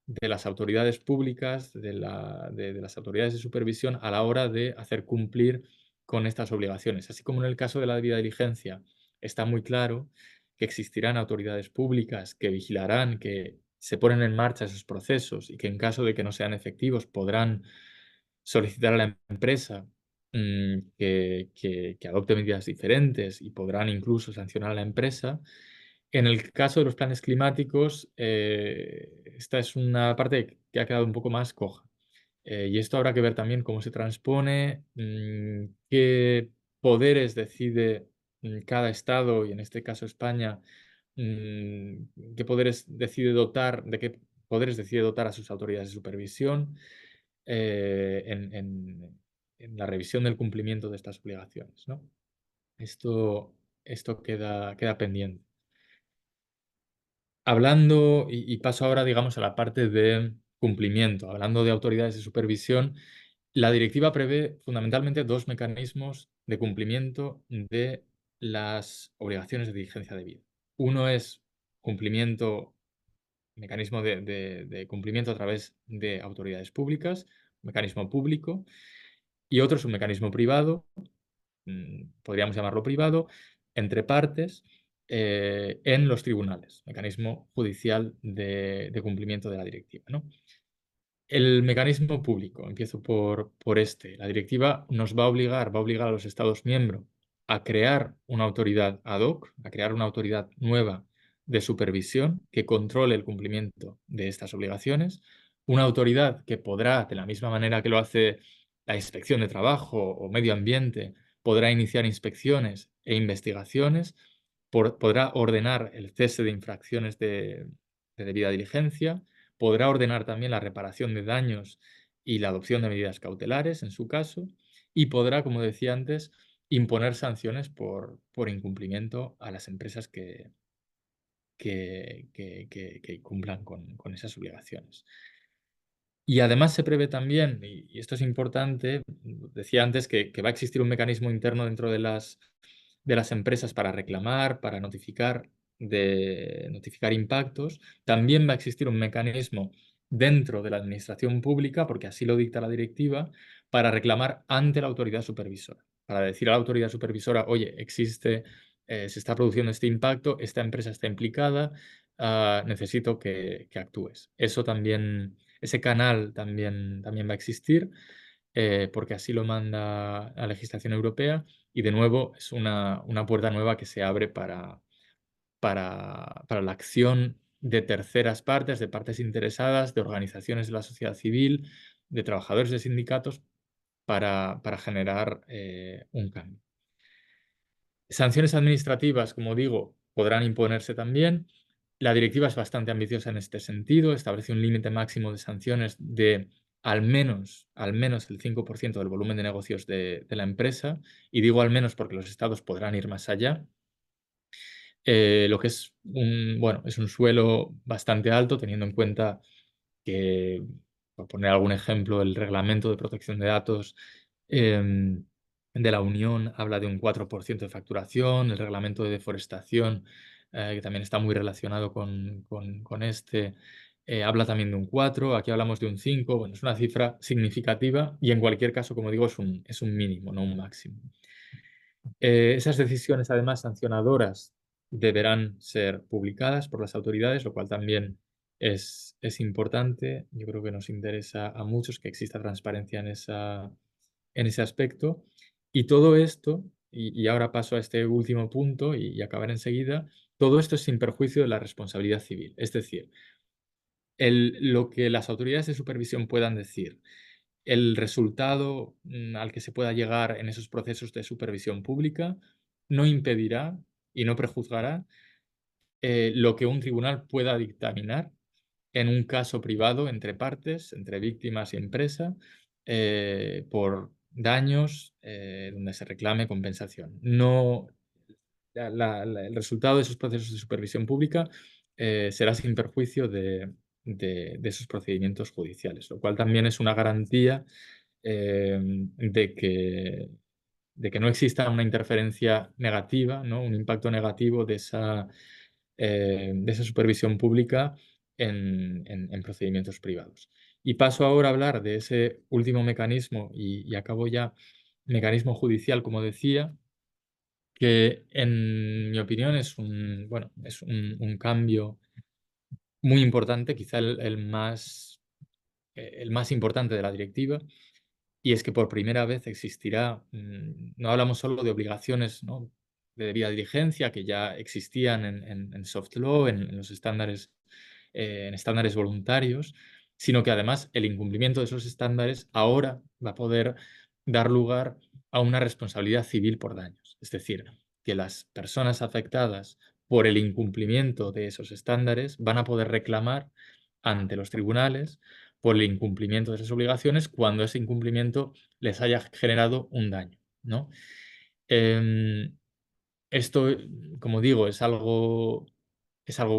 de las autoridades públicas, de las autoridades de supervisión a la hora de hacer cumplir con estas obligaciones. Así como en el caso de la debida diligencia está muy claro que existirán autoridades públicas que vigilarán que se ponen en marcha esos procesos y que en caso de que no sean efectivos podrán solicitar a la empresa que adopte medidas diferentes y podrán incluso sancionar a la empresa. En el caso de los planes climáticos, esta es una parte que ha quedado un poco más coja. Y esto habrá que ver también cómo se transpone, qué poderes decide cada estado, y en este caso España, qué poderes decide dotar, de qué poderes decide dotar a sus autoridades de supervisión en la revisión del cumplimiento de estas obligaciones, ¿no? Esto queda pendiente. Hablando, y paso ahora, digamos, a la parte de cumplimiento. Hablando de autoridades de supervisión, la directiva prevé fundamentalmente dos mecanismos de cumplimiento de las obligaciones de diligencia debida. Uno es mecanismo de cumplimiento a través de autoridades públicas, mecanismo público, y otro es un mecanismo privado, podríamos llamarlo privado, entre partes en los tribunales, mecanismo judicial de cumplimiento de la directiva, ¿no? El mecanismo público, empiezo por este. La directiva nos va a obligar a los Estados miembros a crear una autoridad ad hoc, a crear una autoridad nueva de supervisión que controle el cumplimiento de estas obligaciones, una autoridad que podrá, de la misma manera que lo hace la Inspección de Trabajo o Medio Ambiente, podrá iniciar inspecciones e investigaciones, podrá ordenar el cese de infracciones de debida diligencia, podrá ordenar también la reparación de daños y la adopción de medidas cautelares, en su caso, y podrá, como decía antes, imponer sanciones por incumplimiento a las empresas que cumplan con esas obligaciones. Y además se prevé también, y esto es importante, decía antes que va a existir un mecanismo interno dentro de las empresas para reclamar, para notificar impactos. También va a existir un mecanismo dentro de la administración pública, porque así lo dicta la directiva, para reclamar ante la autoridad supervisora. Para decir a la autoridad supervisora, oye, se está produciendo este impacto, esta empresa está implicada, necesito que actúes. Ese canal también va a existir, porque así lo manda la legislación europea, y de nuevo es una puerta nueva que se abre para la acción de terceras partes, de partes interesadas, de organizaciones de la sociedad civil, de trabajadores de sindicatos, para generar un cambio. Sanciones administrativas, como digo, podrán imponerse también. La directiva es bastante ambiciosa en este sentido, establece un límite máximo de sanciones de al menos el 5% del volumen de negocios de la empresa, y digo al menos porque los estados podrán ir más allá. Lo que es un suelo bastante alto, teniendo en cuenta que, por poner algún ejemplo, el Reglamento de Protección de Datos de la Unión habla de un 4% de facturación, el Reglamento de Deforestación, que también está muy relacionado con este, habla también de un 4%, aquí hablamos de un 5%, bueno, es una cifra significativa y en cualquier caso, como digo, es un mínimo, no un máximo. Esas decisiones, además, sancionadoras deberán ser publicadas por las autoridades, lo cual también es importante. Yo creo que nos interesa a muchos que exista transparencia en ese aspecto. Y todo esto, y ahora paso a este último punto y acabar enseguida, todo esto es sin perjuicio de la responsabilidad civil. Es decir, lo que las autoridades de supervisión puedan decir, el resultado al que se pueda llegar en esos procesos de supervisión pública no impedirá y no prejuzgará lo que un tribunal pueda dictaminar en un caso privado entre partes, entre víctimas y empresa, por daños donde se reclame compensación. No, el resultado de esos procesos de supervisión pública será sin perjuicio de esos procedimientos judiciales, lo cual también es una garantía de que no exista una interferencia negativa, ¿no? Un impacto negativo de esa supervisión pública en procedimientos privados. Y paso ahora a hablar de ese último mecanismo y acabo ya, mecanismo judicial, como decía, que en mi opinión es un cambio muy importante, quizá el más importante de la directiva, y es que por primera vez existirá, no hablamos solo de obligaciones, ¿no?, de debida diligencia que ya existían en soft law, en los estándares, en estándares voluntarios, sino que además el incumplimiento de esos estándares ahora va a poder dar lugar a una responsabilidad civil por daños. Es decir, que las personas afectadas por el incumplimiento de esos estándares van a poder reclamar ante los tribunales por el incumplimiento de esas obligaciones cuando ese incumplimiento les haya generado un daño, ¿no? Esto, como digo, es algo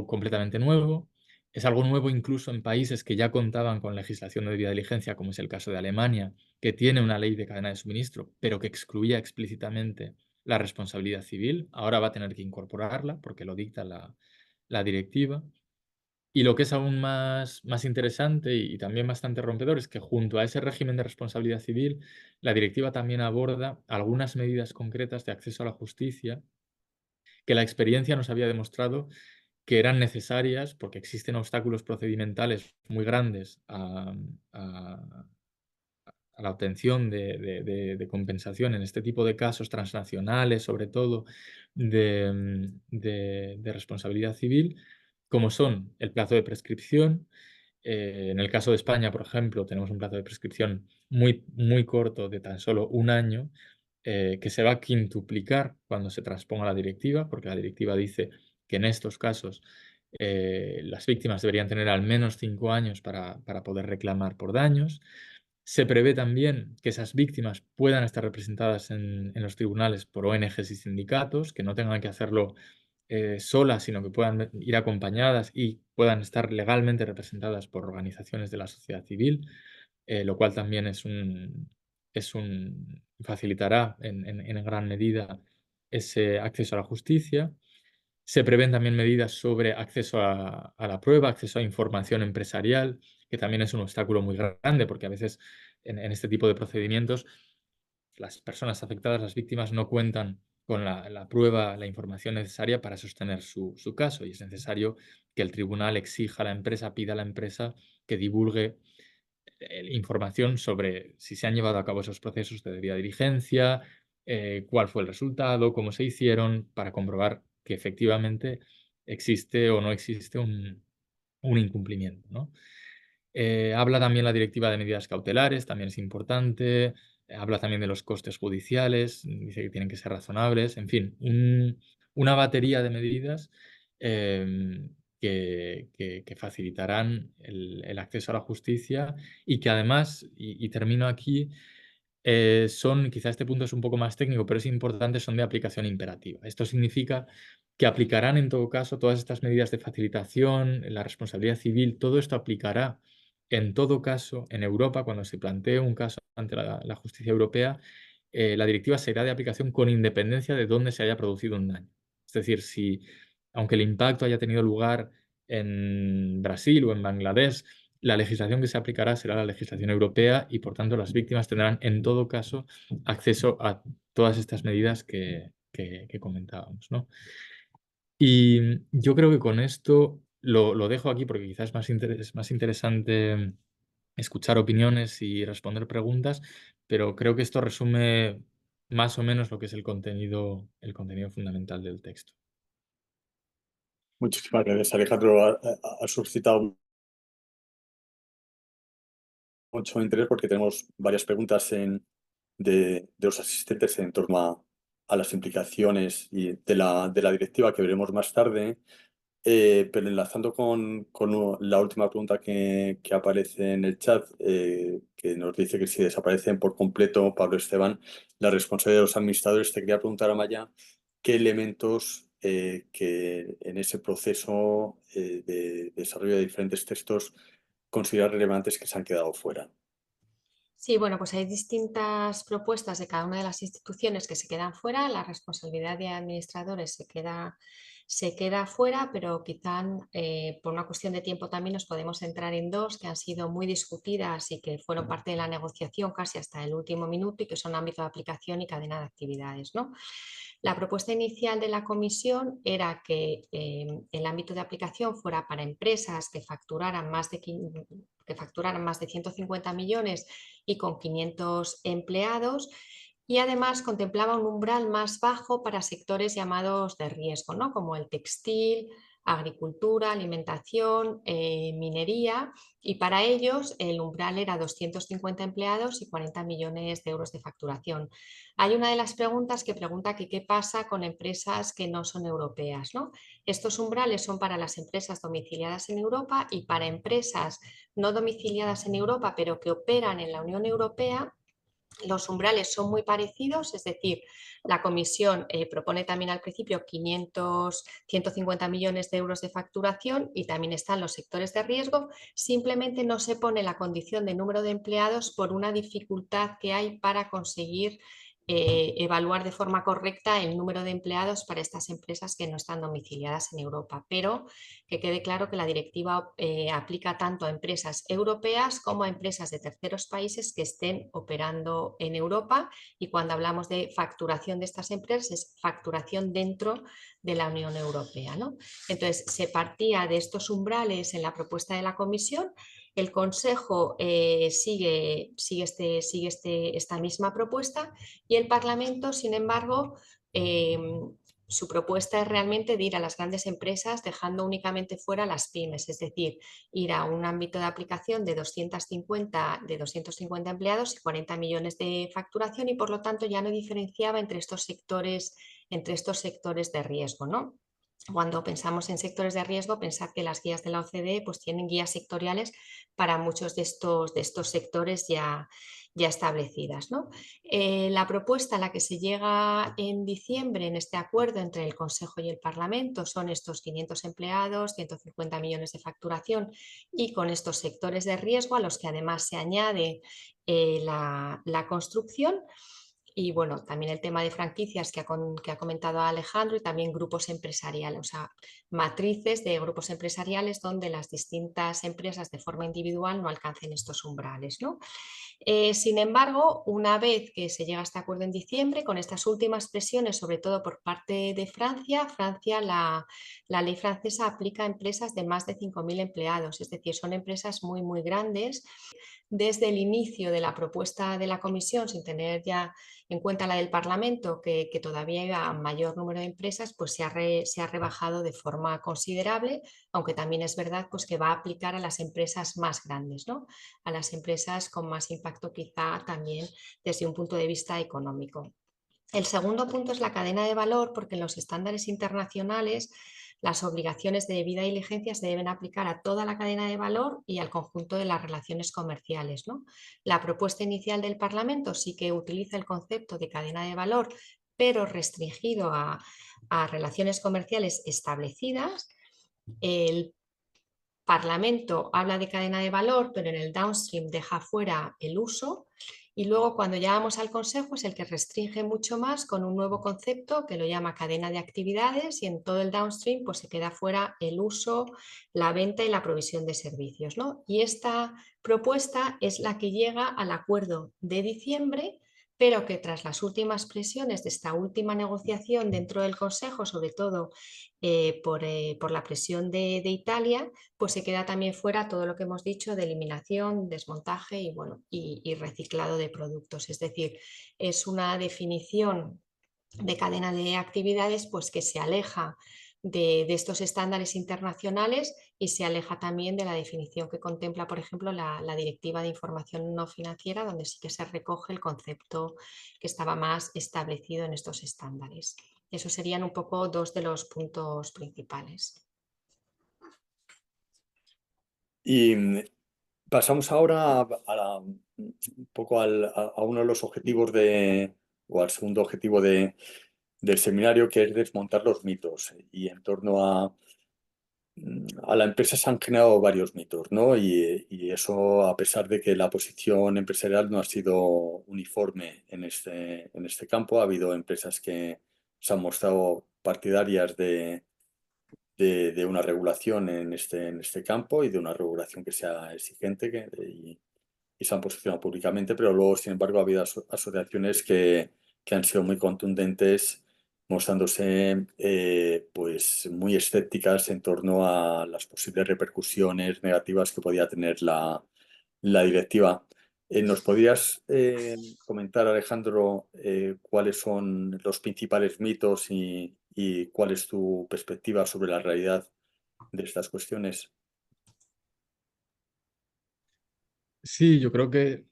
completamente nuevo, es algo nuevo incluso en países que ya contaban con legislación de debida diligencia, como es el caso de Alemania, que tiene una ley de cadena de suministro, pero que excluía explícitamente la responsabilidad civil. Ahora va a tener que incorporarla porque lo dicta la directiva. Y lo que es aún más interesante y también bastante rompedor es que junto a ese régimen de responsabilidad civil, la directiva también aborda algunas medidas concretas de acceso a la justicia que la experiencia nos había demostrado que eran necesarias porque existen obstáculos procedimentales muy grandes a la obtención de compensación en este tipo de casos transnacionales, sobre todo de responsabilidad civil, como son el plazo de prescripción. En el caso de España, por ejemplo, tenemos un plazo de prescripción muy corto de tan solo un año, que se va a quintuplicar cuando se transponga la directiva, porque la directiva dice que en estos casos las víctimas deberían tener al menos 5 años para poder reclamar por daños. Se prevé también que esas víctimas puedan estar representadas en los tribunales por ONGs y sindicatos, que no tengan que hacerlo solas, sino que puedan ir acompañadas y puedan estar legalmente representadas por organizaciones de la sociedad civil, lo cual también facilitará en gran medida ese acceso a la justicia. Se prevén también medidas sobre acceso a la prueba, acceso a información empresarial, que también es un obstáculo muy grande, porque a veces en este tipo de procedimientos las personas afectadas, las víctimas, no cuentan con la prueba, la información necesaria para sostener su caso, y es necesario que el tribunal exija a la empresa, pida a la empresa que divulgue información sobre si se han llevado a cabo esos procesos de debida diligencia, cuál fue el resultado, cómo se hicieron, para comprobar que efectivamente existe o no existe un incumplimiento, ¿no? Habla también la directiva de medidas cautelares, también es importante. Habla también de los costes judiciales, dice que tienen que ser razonables, en fin, una batería de medidas que facilitarán el acceso a la justicia y que además, y termino aquí, son, quizá este punto es un poco más técnico, pero es importante, son de aplicación imperativa. Esto significa que aplicarán en todo caso todas estas medidas de facilitación, la responsabilidad civil, todo esto aplicará en todo caso en Europa cuando se plantee un caso ante la justicia europea. La directiva será de aplicación con independencia de dónde se haya producido un daño. Es decir, si, aunque el impacto haya tenido lugar en Brasil o en Bangladesh, la legislación que se aplicará será la legislación europea y, por tanto, las víctimas tendrán, en todo caso, acceso a todas estas medidas que comentábamos, ¿no? Y yo creo que con esto lo dejo aquí porque quizás es más interesante escuchar opiniones y responder preguntas, pero creo que esto resume más o menos lo que es el contenido fundamental del texto. Muchísimas gracias, Alejandro. Ha suscitado mucho interés porque tenemos varias preguntas de los asistentes en torno a las implicaciones de la directiva que veremos más tarde. Pero enlazando con la última pregunta que aparece en el chat, que nos dice que si desaparecen por completo, Pablo Esteban, la responsabilidad de los administradores, te quería preguntar, Amaya, ¿qué elementos que en ese proceso de desarrollo de diferentes textos consideras relevantes que se han quedado fuera? Sí, bueno, pues hay distintas propuestas de cada una de las instituciones que se quedan fuera. La responsabilidad de administradores se queda fuera, pero quizá por una cuestión de tiempo también nos podemos centrar en dos que han sido muy discutidas y que fueron parte de la negociación casi hasta el último minuto y que son ámbito de aplicación y cadena de actividades, ¿no? La propuesta inicial de la comisión era que el ámbito de aplicación fuera para empresas que facturaran más de 150 millones y con 500 empleados, y además contemplaba un umbral más bajo para sectores llamados de riesgo, ¿no? Como el textil, agricultura, alimentación, minería, y para ellos el umbral era 250 empleados y 40 millones de euros de facturación. Hay una de las preguntas que pregunta que qué pasa con empresas que no son europeas, ¿no? Estos umbrales son para las empresas domiciliadas en Europa y para empresas no domiciliadas en Europa, pero que operan en la Unión Europea. Los umbrales son muy parecidos, es decir, la comisión propone también al principio 150 millones de euros de facturación y también están los sectores de riesgo. Simplemente no se pone la condición de número de empleados por una dificultad que hay para conseguir evaluar de forma correcta el número de empleados para estas empresas que no están domiciliadas en Europa, pero que quede claro que la directiva aplica tanto a empresas europeas como a empresas de terceros países que estén operando en Europa, y cuando hablamos de facturación de estas empresas es facturación dentro de la Unión Europea, ¿no? Entonces se partía de estos umbrales en la propuesta de la Comisión. El Consejo sigue esta misma propuesta y el Parlamento, sin embargo, su propuesta es realmente de ir a las grandes empresas dejando únicamente fuera las pymes, es decir, ir a un ámbito de aplicación de 250 empleados y 40 millones de facturación, y por lo tanto ya no diferenciaba entre estos sectores de riesgo, ¿no? Cuando pensamos en sectores de riesgo, pensad que las guías de la OCDE pues, tienen guías sectoriales para muchos de estos sectores ya establecidas, ¿no? La propuesta a la que se llega en diciembre en este acuerdo entre el Consejo y el Parlamento son estos 500 empleados, 150 millones de facturación y con estos sectores de riesgo a los que además se añade la construcción. Y bueno, también el tema de franquicias que ha comentado Alejandro, y también grupos empresariales, o sea, matrices de grupos empresariales donde las distintas empresas de forma individual no alcancen estos umbrales, ¿no? Sin embargo, una vez que se llega a este acuerdo en diciembre, con estas últimas presiones, sobre todo por parte de Francia, la ley francesa aplica a empresas de más de 5.000 empleados, es decir, son empresas muy, muy grandes. Desde el inicio de la propuesta de la Comisión, sin tener ya en cuenta la del Parlamento, que todavía iba a mayor número de empresas, pues se ha rebajado de forma considerable, aunque también es verdad pues, que va a aplicar a las empresas más grandes, ¿no? A las empresas con más impacto quizá también desde un punto de vista económico. El segundo punto es la cadena de valor, porque en los estándares internacionales las obligaciones de debida diligencia se deben aplicar a toda la cadena de valor y al conjunto de las relaciones comerciales, ¿no? La propuesta inicial del Parlamento sí que utiliza el concepto de cadena de valor, pero restringido a relaciones comerciales establecidas. El Parlamento habla de cadena de valor, pero en el downstream deja fuera el uso. Y luego cuando ya vamos al Consejo es el que restringe mucho más con un nuevo concepto que lo llama cadena de actividades, y en todo el downstream pues se queda fuera el uso, la venta y la provisión de servicios, ¿no? Y esta propuesta es la que llega al acuerdo de diciembre, pero que tras las últimas presiones de esta última negociación dentro del Consejo, sobre todo por la presión de Italia, pues se queda también fuera todo lo que hemos dicho de eliminación, desmontaje y, bueno, y reciclado de productos. Es decir, es una definición de cadena de actividades pues que se aleja de estos estándares internacionales y se aleja también de la definición que contempla, por ejemplo, la Directiva de Información No Financiera, donde sí que se recoge el concepto que estaba más establecido en estos estándares. Esos serían un poco dos de los puntos principales. Y pasamos ahora un poco a uno de los objetivos o al segundo objetivo del seminario, que es desmontar los mitos. Y en torno a la empresa se han generado varios mitos, ¿no? Y eso, a pesar de que la posición empresarial no ha sido uniforme en este campo, ha habido empresas que se han mostrado partidarias de una regulación en este campo y de una regulación que sea exigente y se han posicionado públicamente, pero luego, sin embargo, ha habido asociaciones que han sido muy contundentes, mostrándose pues muy escépticas en torno a las posibles repercusiones negativas que podía tener la directiva. ¿Nos podrías comentar, Alejandro, cuáles son los principales mitos y cuál es tu perspectiva sobre la realidad de estas cuestiones? Sí, yo creo que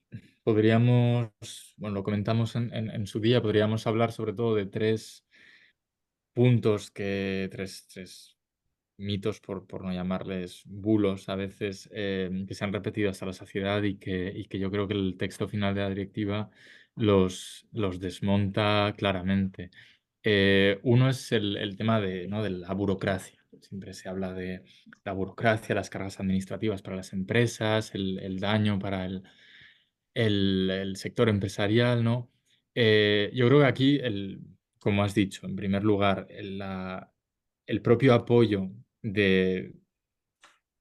podríamos, bueno, lo comentamos en su día, podríamos hablar sobre todo de tres puntos, tres mitos, por no llamarles bulos a veces, que se han repetido hasta la saciedad y que yo creo que el texto final de la directiva los desmonta claramente. Uno es el tema ¿no?, de la burocracia. Siempre se habla de la burocracia, las cargas administrativas para las empresas, el daño para el sector empresarial, ¿no? Yo creo que aquí, como has dicho, en primer lugar, el propio apoyo de,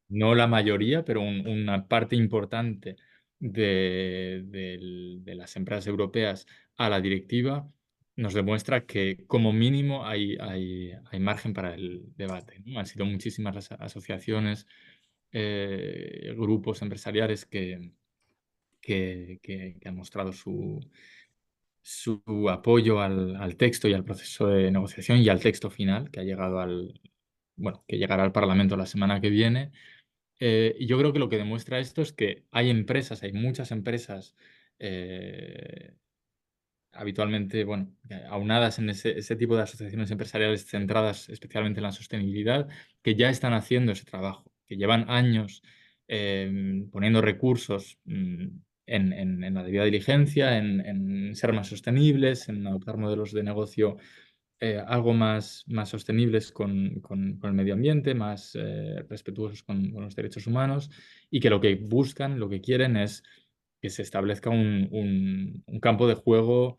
no la mayoría, pero una parte importante de las empresas europeas a la directiva nos demuestra que como mínimo hay margen para el debate, ¿no? Han sido muchísimas las asociaciones, grupos empresariales que han mostrado su apoyo al texto y al proceso de negociación y al texto final que ha llegado bueno, que llegará al Parlamento la semana que viene. Y yo creo que lo que demuestra esto es que hay empresas, hay muchas empresas, habitualmente, bueno, aunadas en ese tipo de asociaciones empresariales centradas especialmente en la sostenibilidad, que ya están haciendo ese trabajo, que llevan años poniendo recursos en la debida diligencia, en ser más sostenibles, en adoptar modelos de negocio algo más sostenibles con el medio ambiente, más respetuosos con los derechos humanos, y que lo que buscan, lo que quieren es que se establezca un campo de juego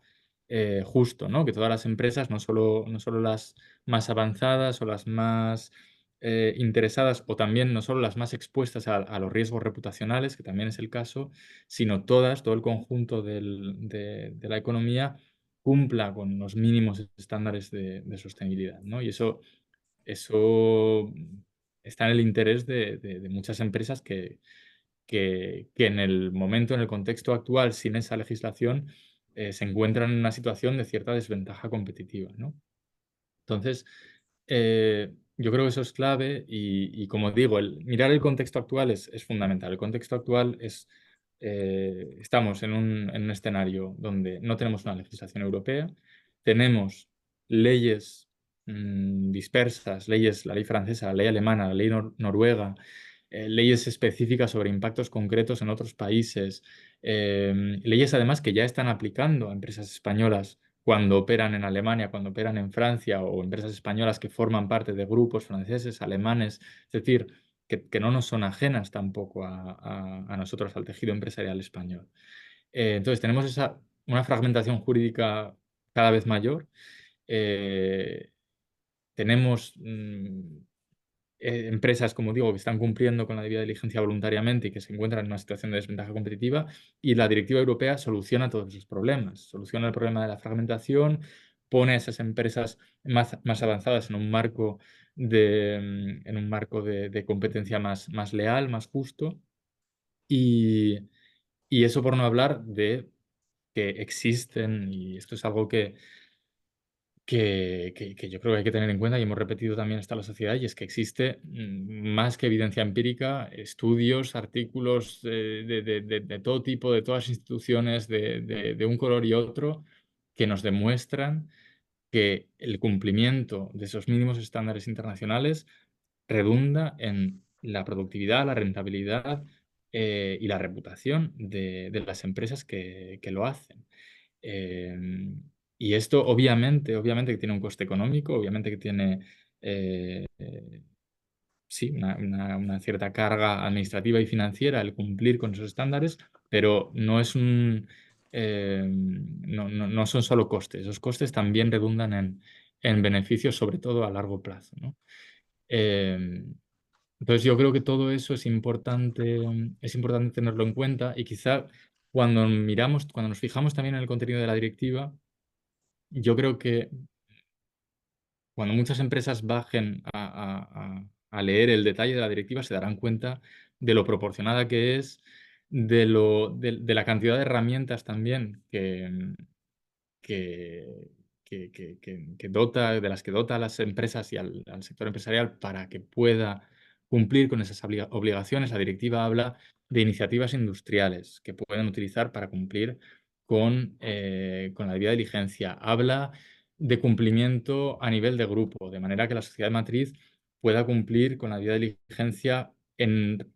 justo, ¿no? Que todas las empresas, no solo las más avanzadas o las más interesadas, o también no solo las más expuestas a los riesgos reputacionales, que también es el caso, sino todas, todo el conjunto de la economía cumpla con los mínimos estándares de sostenibilidad, ¿no? Y eso está en el interés de muchas empresas que en el momento, en el contexto actual, sin esa legislación, se encuentran en una situación de cierta desventaja competitiva, ¿no? Entonces, yo creo que eso es clave y como digo, mirar el contexto actual es fundamental. El contexto actual es, estamos en un escenario donde no tenemos una legislación europea, tenemos leyes dispersas, la ley francesa, la ley alemana, la ley noruega, leyes específicas sobre impactos concretos en otros países, leyes además que ya están aplicando a empresas españolas cuando operan en Alemania, cuando operan en Francia, o empresas españolas que forman parte de grupos franceses, alemanes, es decir, que no nos son ajenas tampoco a nosotros, al tejido empresarial español. Entonces, tenemos una fragmentación jurídica cada vez mayor. Tenemos empresas, como digo, que están cumpliendo con la debida diligencia voluntariamente y que se encuentran en una situación de desventaja competitiva, y la directiva europea soluciona todos esos problemas. Soluciona el problema de la fragmentación, pone a esas empresas más avanzadas en un marco de competencia más leal, más justo. Y eso por no hablar de que existen, y esto es algo que que yo creo que hay que tener en cuenta y hemos repetido también hasta la sociedad, y es que existe más que evidencia empírica, estudios, artículos de todo tipo, de todas las instituciones, de un color y otro, que nos demuestran que el cumplimiento de esos mínimos estándares internacionales redunda en la productividad, la rentabilidad y la reputación de las empresas que lo hacen. Y esto obviamente que tiene un coste económico, obviamente que tiene sí, una cierta carga administrativa y financiera el cumplir con esos estándares, pero no es no son solo costes. Esos costes también redundan en beneficios, sobre todo a largo plazo, ¿no? Entonces yo creo que todo eso es importante tenerlo en cuenta, y quizá cuando nos fijamos también en el contenido de la directiva, yo creo que cuando muchas empresas bajen a leer el detalle de la directiva, se darán cuenta de lo proporcionada que es, de la cantidad de herramientas también que, de las que dota a las empresas y al sector empresarial para que pueda cumplir con esas obligaciones. La directiva habla de iniciativas industriales que pueden utilizar para cumplir con la debida diligencia. Habla de cumplimiento a nivel de grupo, de manera que la sociedad matriz pueda cumplir con la debida diligencia en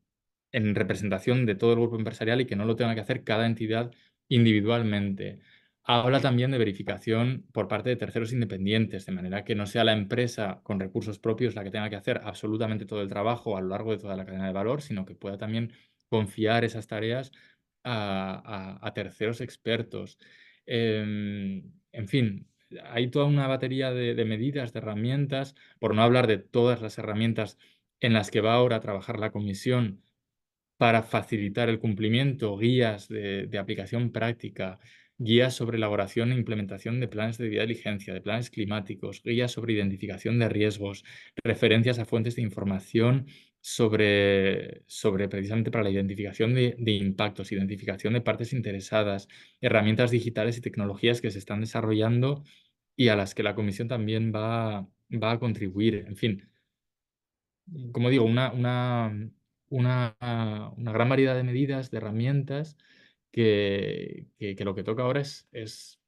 representación de todo el grupo empresarial y que no lo tenga que hacer cada entidad individualmente. Habla también de verificación por parte de terceros independientes, de manera que no sea la empresa con recursos propios la que tenga que hacer absolutamente todo el trabajo a lo largo de toda la cadena de valor, sino que pueda también confiar esas tareas a terceros expertos. En fin, hay toda una batería de medidas, de herramientas, por no hablar de todas las herramientas en las que va ahora a trabajar la comisión para facilitar el cumplimiento, guías de aplicación práctica, guías sobre elaboración e implementación de planes de debida diligencia, de planes climáticos, guías sobre identificación de riesgos, referencias a fuentes de información sobre precisamente para la identificación de impactos, identificación de partes interesadas, herramientas digitales y tecnologías que se están desarrollando y a las que la Comisión también va a contribuir. En fin, como digo, una gran variedad de medidas, de herramientas que lo que toca ahora es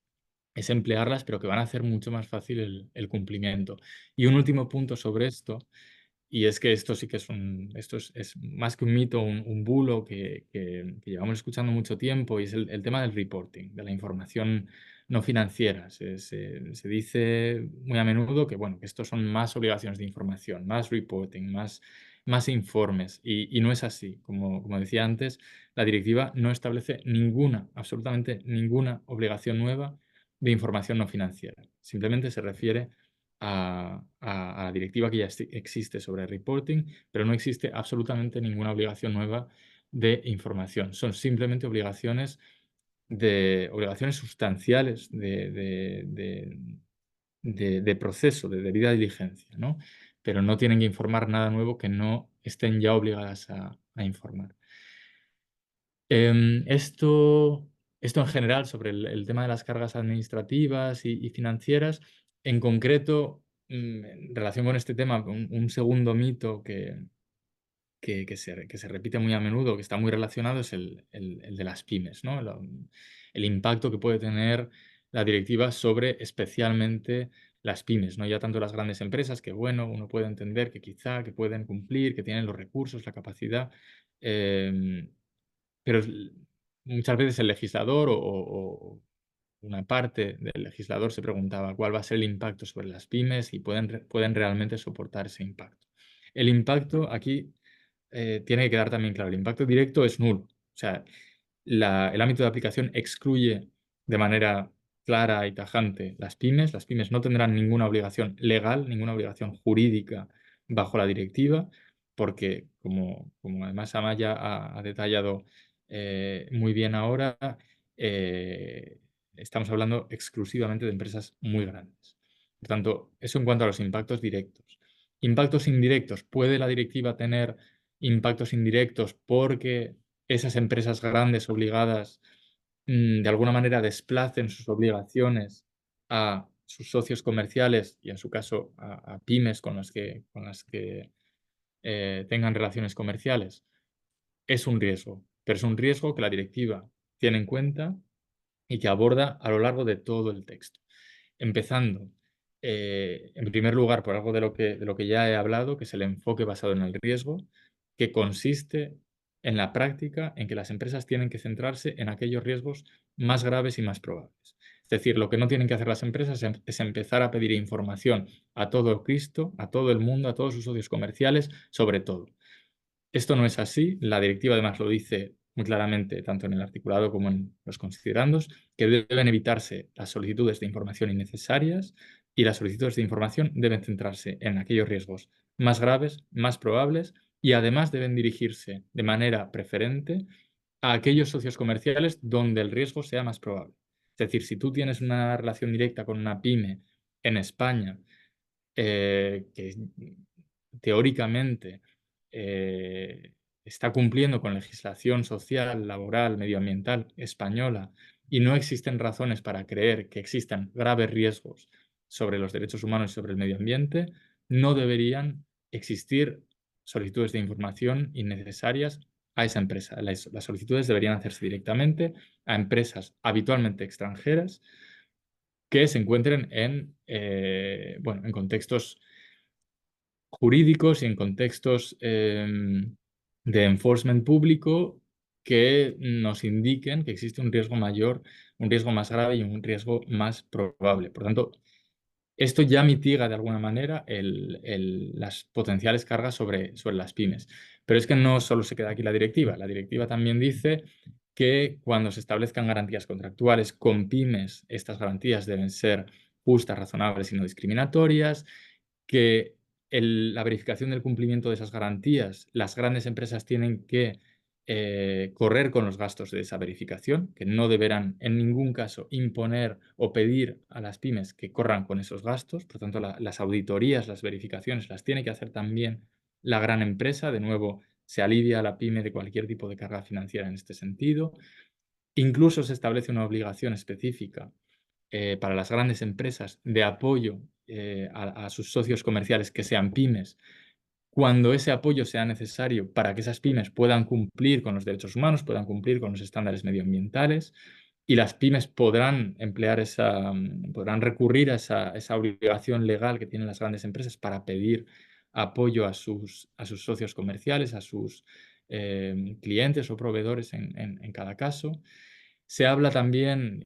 emplearlas, pero que van a hacer mucho más fácil el cumplimiento. Y un último punto sobre esto, y es que esto sí que es más que un mito, un bulo que llevamos escuchando mucho tiempo, y es el tema del reporting, de la información no financiera. Se dice muy a menudo que, bueno, que estos son más obligaciones de información, más reporting, más informes, y no es así. Como decía antes, la directiva no establece absolutamente ninguna obligación nueva de información no financiera. Simplemente se refiere a la directiva que ya existe sobre reporting, pero no existe absolutamente ninguna obligación nueva de información. Son simplemente obligaciones sustanciales de proceso, de debida diligencia, ¿no? Pero no tienen que informar nada nuevo que no estén ya obligadas a informar. Esto en general sobre el tema de las cargas administrativas y financieras. En concreto, en relación con este tema, un segundo mito que se repite muy a menudo, que está muy relacionado, es el de las pymes, ¿no? El impacto que puede tener la directiva sobre especialmente las pymes, no ya tanto las grandes empresas, que bueno, uno puede entender que quizá que pueden cumplir, que tienen los recursos, la capacidad, pero muchas veces el legislador o una parte del legislador se preguntaba cuál va a ser el impacto sobre las pymes y pueden realmente soportar ese impacto. El impacto aquí tiene que quedar también claro. El impacto directo es nulo. O sea, el ámbito de aplicación excluye de manera clara y tajante las pymes. Las pymes no tendrán ninguna obligación legal, ninguna obligación jurídica bajo la directiva, porque como además Amaya ha detallado muy bien ahora, estamos hablando exclusivamente de empresas muy grandes. Por tanto, eso en cuanto a los impactos directos. Impactos indirectos. ¿Puede la directiva tener impactos indirectos porque esas empresas grandes obligadas de alguna manera desplacen sus obligaciones a sus socios comerciales y en su caso a pymes con las que tengan relaciones comerciales, es un riesgo, pero es un riesgo que la directiva tiene en cuenta y que aborda a lo largo de todo el texto. Empezando, en primer lugar, por algo de lo que ya he hablado, que es el enfoque basado en el riesgo, que consiste en la práctica en que las empresas tienen que centrarse en aquellos riesgos más graves y más probables. Es decir, lo que no tienen que hacer las empresas es empezar a pedir información a todo Cristo, a todo el mundo, a todos sus socios comerciales, sobre todo. Esto no es así. La directiva además lo dice muy claramente, tanto en el articulado como en los considerandos, que deben evitarse las solicitudes de información innecesarias y las solicitudes de información deben centrarse en aquellos riesgos más graves, más probables y además deben dirigirse de manera preferente a aquellos socios comerciales donde el riesgo sea más probable. Es decir, si tú tienes una relación directa con una pyme en España que teóricamente está cumpliendo con legislación social, laboral, medioambiental española y no existen razones para creer que existan graves riesgos sobre los derechos humanos y sobre el medio ambiente, no deberían existir solicitudes de información innecesarias a esa empresa. Las solicitudes deberían hacerse directamente a empresas habitualmente extranjeras que se encuentren en contextos jurídicos y en contextos de enforcement público que nos indiquen que existe un riesgo mayor, un riesgo más grave y un riesgo más probable. Por tanto, esto ya mitiga de alguna manera las potenciales cargas sobre las pymes. Pero es que no solo se queda aquí la directiva. La directiva también dice que cuando se establezcan garantías contractuales con pymes, estas garantías deben ser justas, razonables y no discriminatorias, que la verificación del cumplimiento de esas garantías, las grandes empresas tienen que correr con los gastos de esa verificación, que no deberán en ningún caso imponer o pedir a las pymes que corran con esos gastos. Por tanto, las auditorías, las verificaciones las tiene que hacer también la gran empresa. De nuevo, se alivia a la pyme de cualquier tipo de carga financiera en este sentido. Incluso se establece una obligación específica para las grandes empresas de apoyo a sus socios comerciales que sean pymes, cuando ese apoyo sea necesario para que esas pymes puedan cumplir con los derechos humanos, puedan cumplir con los estándares medioambientales, y las pymes podrán podrán recurrir a esa obligación legal que tienen las grandes empresas para pedir apoyo a sus socios comerciales, a sus clientes o proveedores en cada caso. Se habla también,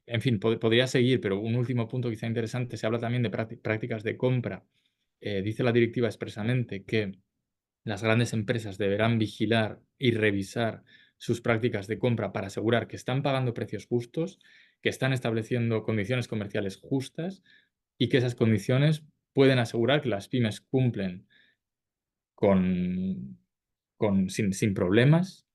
en fin, podría seguir, pero un último punto quizá interesante, se habla también de prácticas de compra. Dice la directiva expresamente que las grandes empresas deberán vigilar y revisar sus prácticas de compra para asegurar que están pagando precios justos, que están estableciendo condiciones comerciales justas y que esas condiciones pueden asegurar que las pymes cumplen sin problemas,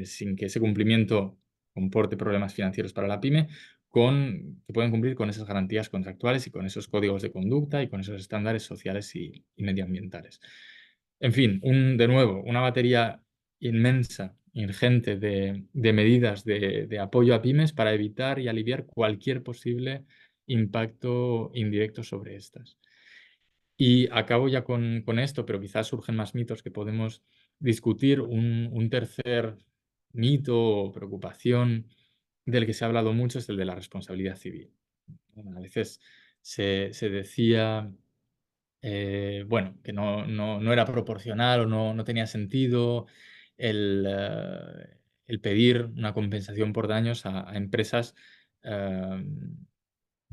sin que ese cumplimiento comporte problemas financieros para la pyme, que pueden cumplir con esas garantías contractuales y con esos códigos de conducta y con esos estándares sociales y medioambientales. En fin, de nuevo, una batería inmensa, ingente de medidas de apoyo a pymes para evitar y aliviar cualquier posible impacto indirecto sobre estas. Y acabo ya con esto, pero quizás surgen más mitos que podemos discutir. Un tercer mito o preocupación del que se ha hablado mucho es el de la responsabilidad civil. A veces se decía que no era proporcional o no tenía sentido el pedir una compensación por daños a empresas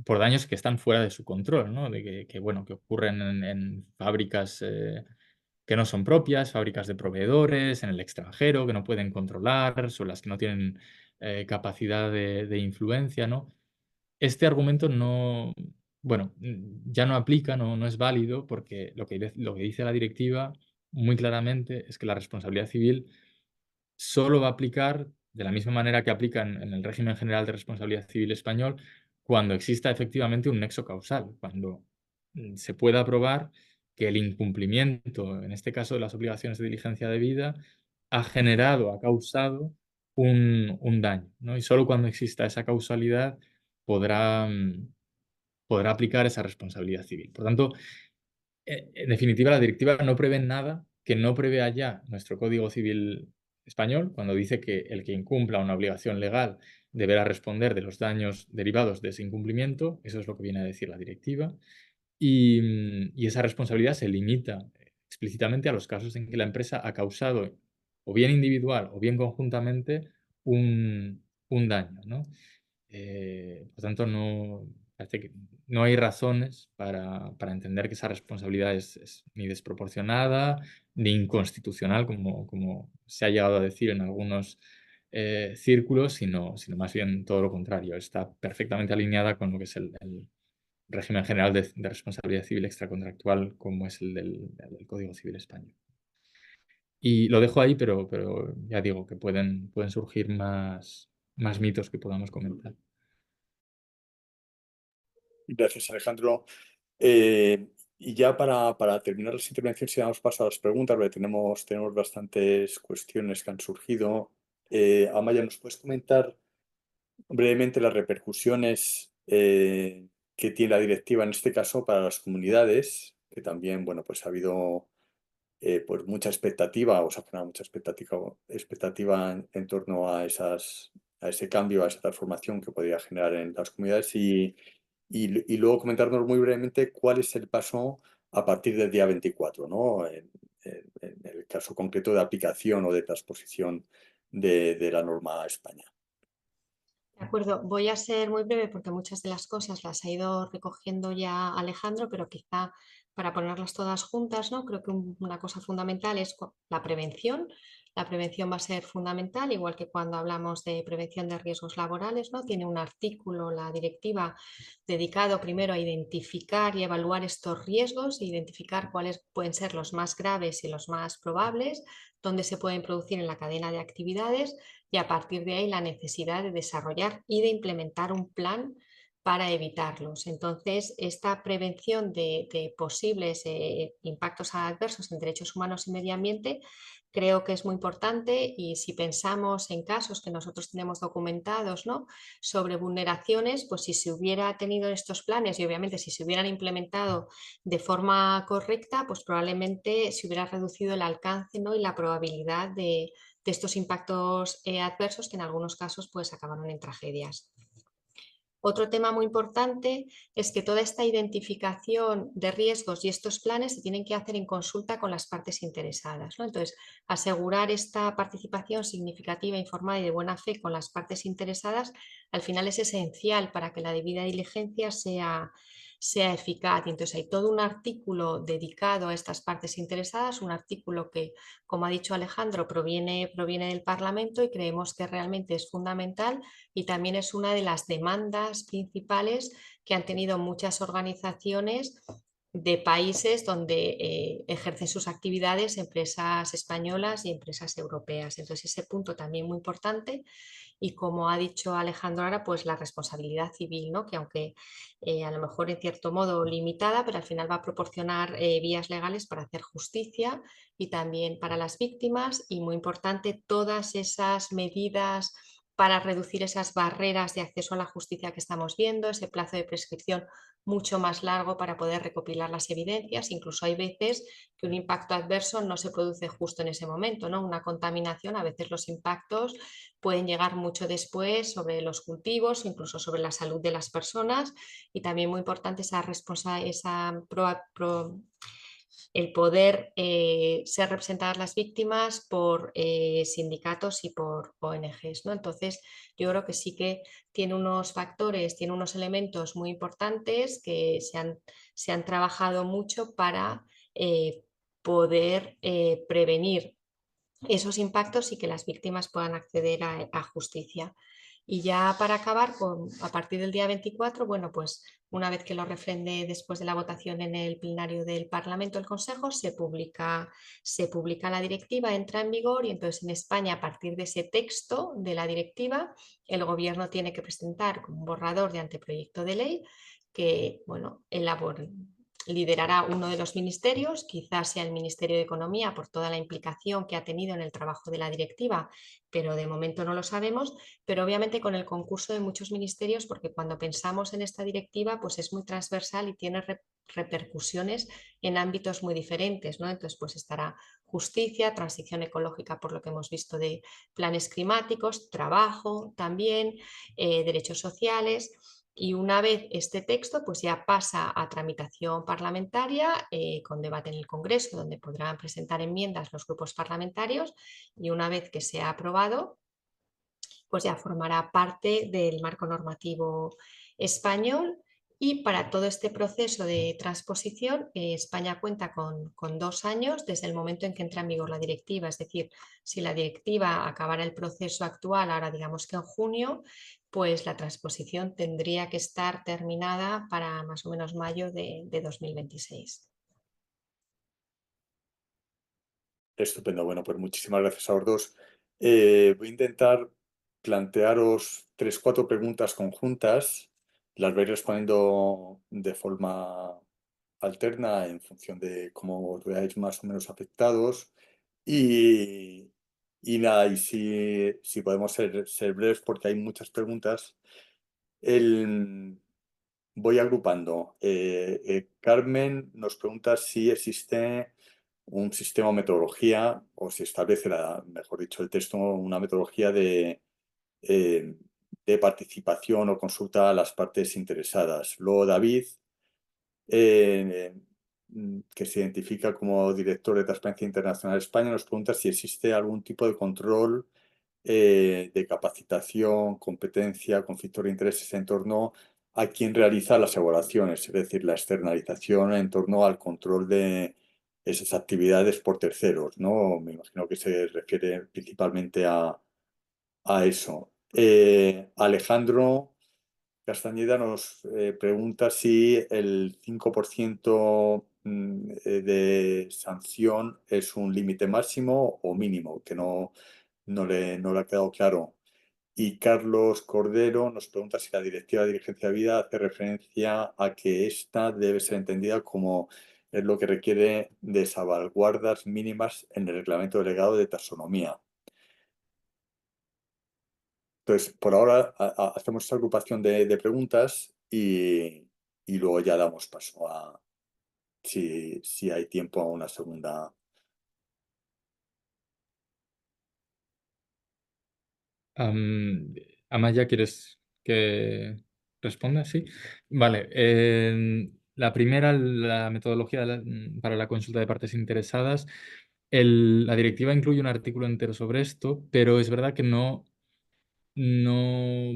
por daños que están fuera de su control, ¿no? De que ocurren en fábricas que no son propias, fábricas de proveedores, en el extranjero, que no pueden controlar, sobre las que no tienen capacidad de influencia, ¿no? Este argumento ya no aplica, no es válido, porque lo que dice la directiva muy claramente es que la responsabilidad civil solo va a aplicar de la misma manera que aplica en el régimen general de responsabilidad civil español cuando exista efectivamente un nexo causal, cuando se pueda probar que el incumplimiento, en este caso de las obligaciones de diligencia debida, ha causado un daño, ¿no? Y solo cuando exista esa causalidad podrá podrá aplicar esa responsabilidad civil. Por tanto, en definitiva, la directiva no prevé nada que no prevea ya nuestro Código Civil español, cuando dice que el que incumpla una obligación legal deberá responder de los daños derivados de ese incumplimiento. Eso es lo que viene a decir la directiva. Y esa responsabilidad se limita explícitamente a los casos en que la empresa ha causado, o bien individual o bien conjuntamente, un daño, ¿no? Por tanto, parece que no hay razones para entender que esa responsabilidad es ni desproporcionada ni inconstitucional, como se ha llegado a decir en algunos círculos, sino más bien todo lo contrario. Está perfectamente alineada con lo que es el régimen general de responsabilidad civil extracontractual, como es el del Código Civil español. Y lo dejo ahí, pero ya digo que pueden surgir más mitos que podamos comentar. Gracias, Alejandro. Y ya para terminar las intervenciones y damos paso a las preguntas, porque tenemos bastantes cuestiones que han surgido. Amaya, ¿nos puedes comentar brevemente las repercusiones que tiene la directiva en este caso para las comunidades? Que también, bueno, pues ha habido pues mucha expectativa, o se ha generado mucha expectativa en torno a ese cambio, a esa transformación que podría generar en las comunidades y luego comentarnos muy brevemente cuál es el paso a partir del día 24, ¿no? En el caso concreto de aplicación o de transposición de la norma a España. De acuerdo, voy a ser muy breve porque muchas de las cosas las ha ido recogiendo ya Alejandro, pero quizá para ponerlas todas juntas, ¿no? Creo que una cosa fundamental es la prevención. La prevención va a ser fundamental, igual que cuando hablamos de prevención de riesgos laborales, ¿no? Tiene un artículo, la directiva, dedicado primero a identificar y evaluar estos riesgos, identificar cuáles pueden ser los más graves y los más probables, dónde se pueden producir en la cadena de actividades y a partir de ahí la necesidad de desarrollar y de implementar un plan para evitarlos. Entonces, esta prevención de posibles impactos adversos en derechos humanos y medio ambiente creo que es muy importante y si pensamos en casos que nosotros tenemos documentados, ¿no?, sobre vulneraciones, pues si se hubiera tenido estos planes y obviamente si se hubieran implementado de forma correcta, pues probablemente se hubiera reducido el alcance, ¿no?, y la probabilidad de estos impactos adversos que en algunos casos pues acabaron en tragedias. Otro tema muy importante es que toda esta identificación de riesgos y estos planes se tienen que hacer en consulta con las partes interesadas, ¿no? Entonces, asegurar esta participación significativa, informada y de buena fe con las partes interesadas al final es esencial para que la debida diligencia sea eficaz. Y entonces hay todo un artículo dedicado a estas partes interesadas, un artículo que, como ha dicho Alejandro, proviene del Parlamento y creemos que realmente es fundamental y también es una de las demandas principales que han tenido muchas organizaciones de países donde ejercen sus actividades empresas españolas y empresas europeas. Entonces ese punto también muy importante y como ha dicho Alejandro ahora, pues la responsabilidad civil, ¿no?, que aunque a lo mejor en cierto modo limitada, pero al final va a proporcionar vías legales para hacer justicia y también para las víctimas y muy importante todas esas medidas para reducir esas barreras de acceso a la justicia que estamos viendo, ese plazo de prescripción mucho más largo para poder recopilar las evidencias. Incluso hay veces que un impacto adverso no se produce justo en ese momento, ¿no? Una contaminación, a veces los impactos pueden llegar mucho después sobre los cultivos, incluso sobre la salud de las personas y también muy importante el poder ser representadas las víctimas por sindicatos y por ONGs, ¿no? Entonces, yo creo que sí que tiene unos factores, tiene unos elementos muy importantes que se han trabajado mucho para poder prevenir esos impactos y que las víctimas puedan acceder a justicia. Y ya para acabar, a partir del día 24, bueno, pues una vez que lo refrende después de la votación en el plenario del Parlamento, el Consejo, se publica la directiva, entra en vigor y entonces en España, a partir de ese texto de la directiva, el Gobierno tiene que presentar un borrador de anteproyecto de ley que, bueno, liderará uno de los ministerios, quizás sea el Ministerio de Economía por toda la implicación que ha tenido en el trabajo de la directiva, pero de momento no lo sabemos, pero obviamente con el concurso de muchos ministerios, porque cuando pensamos en esta directiva pues es muy transversal y tiene repercusiones en ámbitos muy diferentes, ¿no? Entonces pues estará justicia, transición ecológica por lo que hemos visto de planes climáticos, trabajo también, derechos sociales. Y una vez este texto pues ya pasa a tramitación parlamentaria con debate en el Congreso, donde podrán presentar enmiendas los grupos parlamentarios, y una vez que sea aprobado, pues ya formará parte del marco normativo español. Y para todo este proceso de transposición, España cuenta con 2 años desde el momento en que entra en vigor la directiva. Es decir, si la directiva acabara el proceso actual, ahora digamos que en junio, pues la transposición tendría que estar terminada para más o menos mayo de 2026. Estupendo. Bueno, pues muchísimas gracias a los dos. Voy a intentar plantearos 3, 4 preguntas conjuntas. Las vais respondiendo de forma alterna en función de cómo os veáis más o menos afectados. Y, nada, y si podemos ser breves porque hay muchas preguntas. Voy agrupando. Carmen nos pregunta si existe un sistema o metodología, o si establecerá, mejor dicho, el texto, una metodología de participación o consulta a las partes interesadas. Luego David, eh, que se identifica como director de Transparencia Internacional de España, nos pregunta si existe algún tipo de control de capacitación, competencia, conflicto de intereses en torno a quien realiza las evaluaciones, es decir, la externalización en torno al control de esas actividades por terceros, ¿no? Me imagino que se refiere principalmente a eso. Alejandro Castañeda nos pregunta si el 5% de sanción es un límite máximo o mínimo, que no le ha quedado claro. Y Carlos Cordero nos pregunta si la Directiva de Diligencia de Vida hace referencia a que esta debe ser entendida como es lo que requiere de salvaguardas mínimas en el reglamento delegado de taxonomía. Entonces, por ahora hacemos esta agrupación de preguntas y luego ya damos paso a, si hay tiempo, a una segunda. Amaya, ¿quieres que responda? Sí. Vale. La primera, la metodología para la consulta de partes interesadas. La directiva incluye un artículo entero sobre esto, pero es verdad que no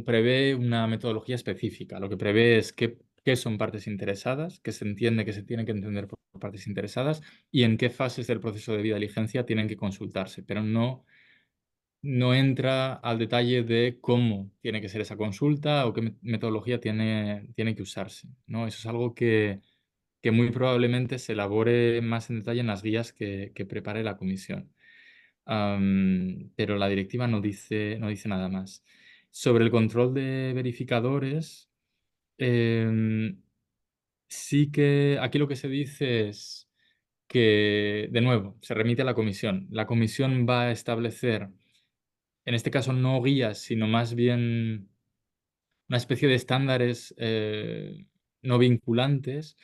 prevé una metodología específica. Lo que prevé es qué son partes interesadas, que se entiende que se tiene que entender por partes interesadas y en qué fases del proceso de vida diligencia tienen que consultarse, pero no entra al detalle de cómo tiene que ser esa consulta o qué metodología tiene que usarse, ¿no? Eso es algo que muy probablemente se elabore más en detalle en las guías que prepare la comisión. Pero la directiva no dice nada más. Sobre el control de verificadores, sí que aquí lo que se dice es que, de nuevo, se remite a la comisión. La comisión va a establecer, en este caso no guías, sino más bien una especie de estándares no vinculantes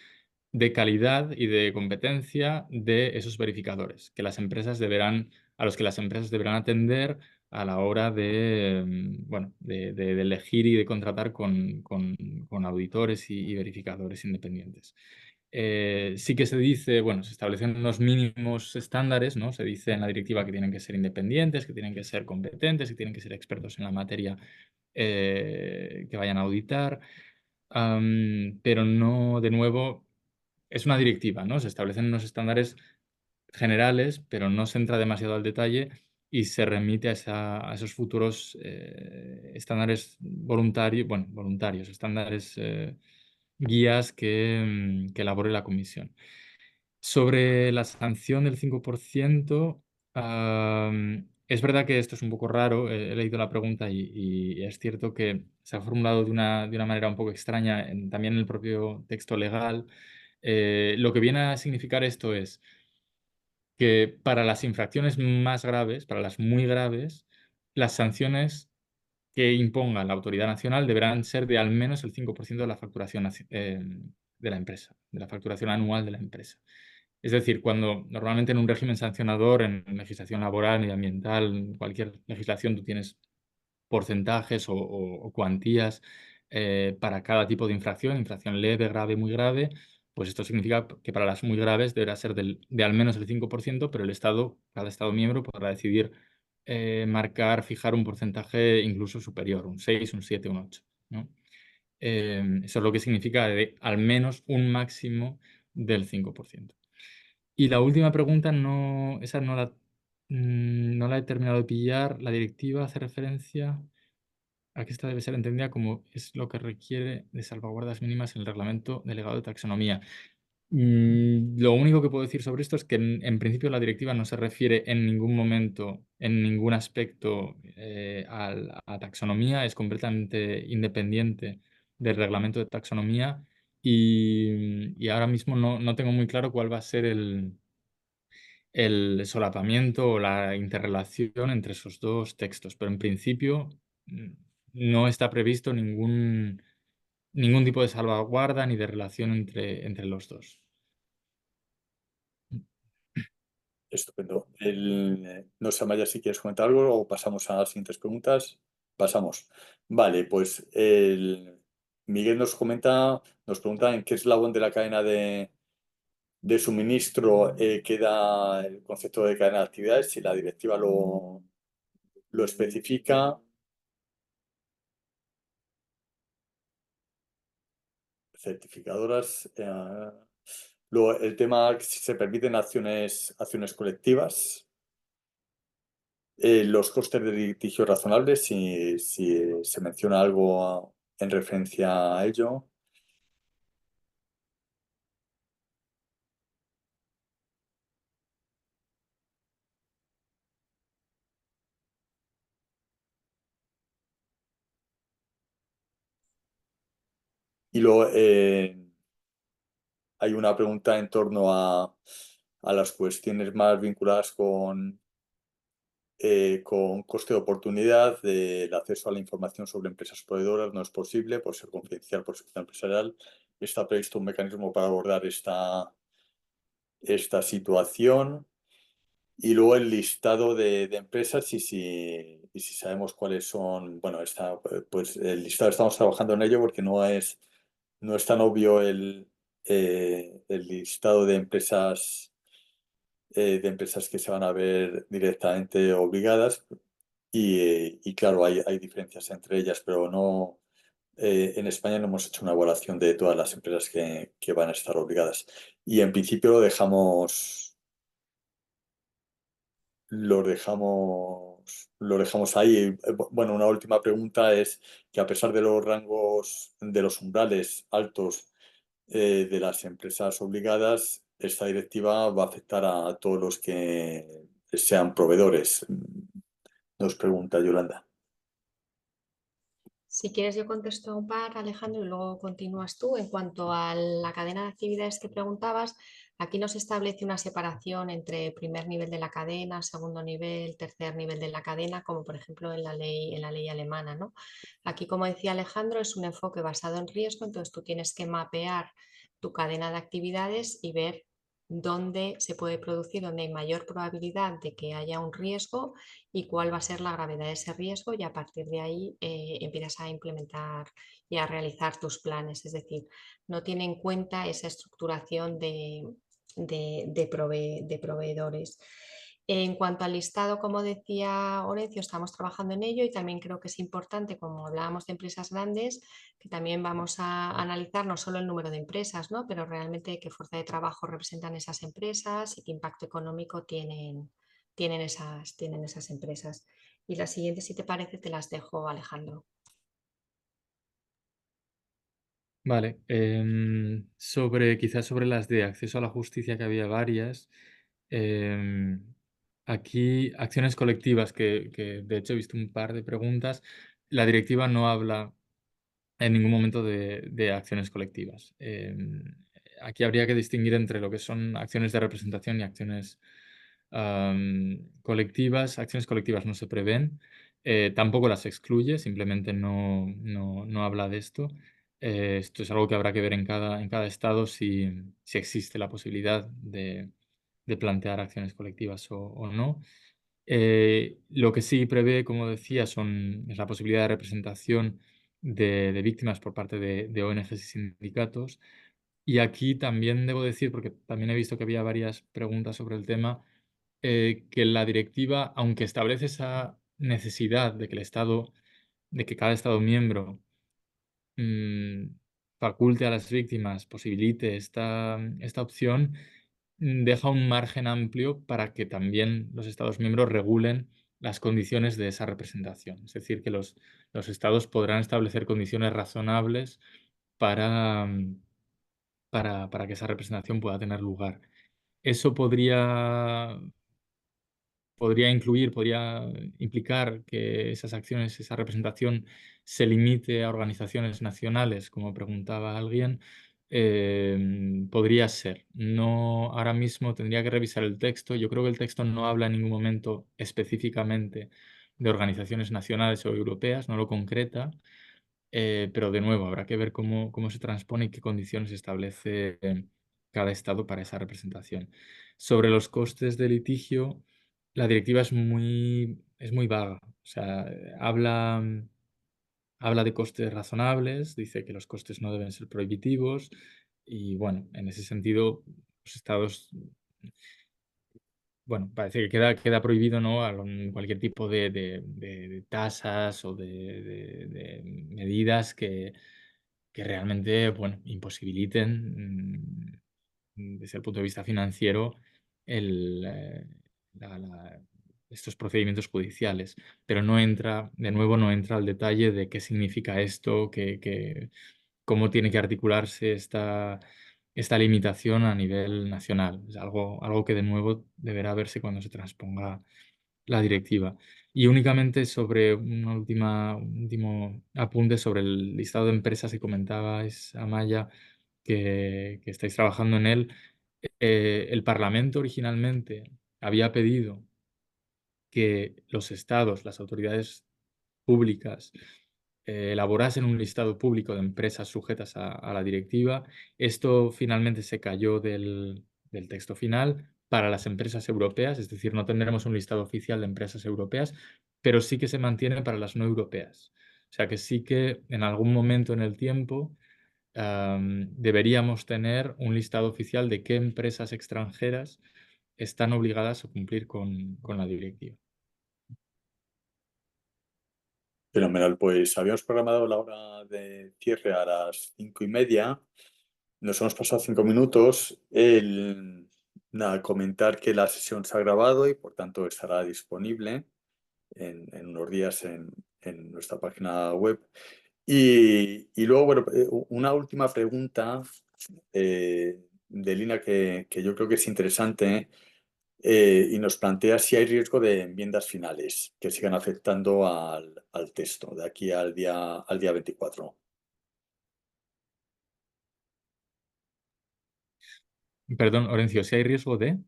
de calidad y de competencia de esos verificadores, a los que las empresas deberán atender a la hora de, de elegir y de contratar con auditores y verificadores independientes. Sí que se dice, se establecen unos mínimos estándares, ¿no? Se dice en la directiva que tienen que ser independientes, que tienen que ser competentes, que tienen que ser expertos en la materia que vayan a auditar, pero no, de nuevo, es una directiva, ¿no? Se establecen unos estándares generales, pero no se entra demasiado al detalle y se remite a esos futuros estándares voluntarios, estándares guías que elabore la comisión. Sobre la sanción del 5%, es verdad que esto es un poco raro, he leído la pregunta y es cierto que se ha formulado de una manera un poco extraña también en el propio texto legal. Lo que viene a significar esto es que para las infracciones más graves, para las muy graves, las sanciones que imponga la autoridad nacional deberán ser de al menos el 5% de la facturación de la empresa, de la facturación anual de la empresa. Es decir, cuando normalmente en un régimen sancionador, en legislación laboral, medioambiental, en cualquier legislación, tú tienes porcentajes o cuantías para cada tipo de infracción leve, grave, muy grave, pues esto significa que para las muy graves deberá ser de al menos el 5%, pero cada Estado miembro podrá decidir fijar un porcentaje incluso superior, un 6, un 7, un 8, ¿no? Eso es lo que significa de al menos un máximo del 5%. Y la última pregunta, esa no la he terminado de pillar. La directiva hace referencia a que esta debe ser entendida como es lo que requiere de salvaguardas mínimas en el reglamento delegado de taxonomía. Lo único que puedo decir sobre esto es que en principio la directiva no se refiere en ningún momento, en ningún aspecto a taxonomía, es completamente independiente del reglamento de taxonomía y ahora mismo no tengo muy claro cuál va a ser el solapamiento o la interrelación entre esos dos textos, pero en principio mm, no está previsto ningún tipo de salvaguarda ni de relación entre los dos. Estupendo. No sé, Amaya, si quieres comentar algo o pasamos a las siguientes preguntas. Pasamos. Vale, pues Miguel nos pregunta en qué eslabón de la cadena de suministro queda el concepto de cadena de actividades, si la directiva lo especifica. Certificadoras. Luego, el tema si se permiten acciones colectivas. Los costes de litigio razonables, si se menciona algo en referencia a ello. Y luego hay una pregunta en torno a las cuestiones más vinculadas con coste de oportunidad, del acceso a la información sobre empresas proveedoras no es posible por ser confidencial, por sector empresarial. Está previsto un mecanismo para abordar esta situación. Y luego el listado de empresas y si sabemos cuáles son. Bueno, pues el listado estamos trabajando en ello porque no es tan obvio el listado de empresas que se van a ver directamente obligadas y claro, hay diferencias entre ellas, pero no, en España no hemos hecho una evaluación de todas las empresas que van a estar obligadas. Y en principio lo dejamos ahí. Bueno, una última pregunta es que a pesar de los rangos, de los umbrales altos de las empresas obligadas, esta directiva va a afectar a todos los que sean proveedores. Nos pregunta Yolanda. Si quieres, yo contesto un par, Alejandro, y luego continúas tú. En cuanto a la cadena de actividades que preguntabas, aquí no se establece una separación entre primer nivel de la cadena, segundo nivel, tercer nivel de la cadena, como por ejemplo en la ley alemana, ¿no? Aquí, como decía Alejandro, es un enfoque basado en riesgo, entonces tú tienes que mapear tu cadena de actividades y ver dónde se puede producir, dónde hay mayor probabilidad de que haya un riesgo y cuál va a ser la gravedad de ese riesgo y a partir de ahí empiezas a implementar y a realizar tus planes. Es decir, no tiene en cuenta esa estructuración de proveedores. En cuanto al listado, como decía Horacio, estamos trabajando en ello y también creo que es importante, como hablábamos de empresas grandes, que también vamos a analizar no solo el número de empresas, ¿no? Pero realmente qué fuerza de trabajo representan esas empresas y qué impacto económico tienen esas empresas. Y las siguientes, si te parece, te las dejo, Alejandro. Vale, quizás sobre las de acceso a la justicia, que había varias. Aquí, acciones colectivas, que de hecho he visto un par de preguntas. La directiva no habla en ningún momento de acciones colectivas. aquí habría que distinguir entre lo que son acciones de representación y acciones colectivas. Acciones colectivas no se prevén, tampoco las excluye, simplemente no habla de esto. Esto es algo que habrá que ver en cada estado si existe la posibilidad de plantear acciones colectivas o no. Lo que sí prevé, como decía, es la posibilidad de representación de víctimas por parte de ONGs y sindicatos. Y aquí también debo decir, porque también he visto que había varias preguntas sobre el tema, que la directiva, aunque establece esa necesidad de que de que cada Estado miembro mm, faculte a las víctimas, posibilite esta opción, deja un margen amplio para que también los Estados miembros regulen las condiciones de esa representación. Es decir, que los Estados podrán establecer condiciones razonables para, para que esa representación pueda tener lugar. Eso podría implicar que esas acciones, esa representación se limite a organizaciones nacionales, como preguntaba alguien. Podría ser. No, ahora mismo tendría que revisar el texto. Yo creo que el texto no habla en ningún momento específicamente de organizaciones nacionales o europeas, no lo concreta. Pero de nuevo, habrá que ver cómo se transpone y qué condiciones establece cada Estado para esa representación. Sobre los costes de litigio, la directiva es muy vaga. O sea, habla de costes razonables, dice que los costes no deben ser prohibitivos y, bueno, en ese sentido, los Estados, bueno, parece que queda prohibido, ¿no?, cualquier tipo de tasas o de medidas que realmente, bueno, imposibiliten, desde el punto de vista financiero, el, la- la- estos procedimientos judiciales. Pero de nuevo, no entra al detalle de qué significa esto, cómo tiene que articularse esta limitación a nivel nacional. Es algo que de nuevo deberá verse cuando se transponga la directiva. Y únicamente sobre un último apunte sobre el listado de empresas que comentabais, Amaya, que estáis trabajando en él. El Parlamento originalmente había pedido que los estados, las autoridades públicas, elaborasen un listado público de empresas sujetas a la directiva. Esto finalmente se cayó del texto final para las empresas europeas, es decir, no tendremos un listado oficial de empresas europeas, pero sí que se mantiene para las no europeas. O sea que sí que en algún momento en el tiempo deberíamos tener un listado oficial de qué empresas extranjeras están obligadas a cumplir con la directiva. Fenomenal, pues habíamos programado la hora de cierre a las 5:30. Nos hemos pasado 5 minutos. Nada, comentar que la sesión se ha grabado y por tanto estará disponible en unos días en nuestra página web. Y luego, bueno, una última pregunta de Lina que yo creo que es interesante, y nos plantea si hay riesgo de enmiendas finales que sigan afectando al texto de aquí al día 24. Perdón, Orencio, si hay riesgo de...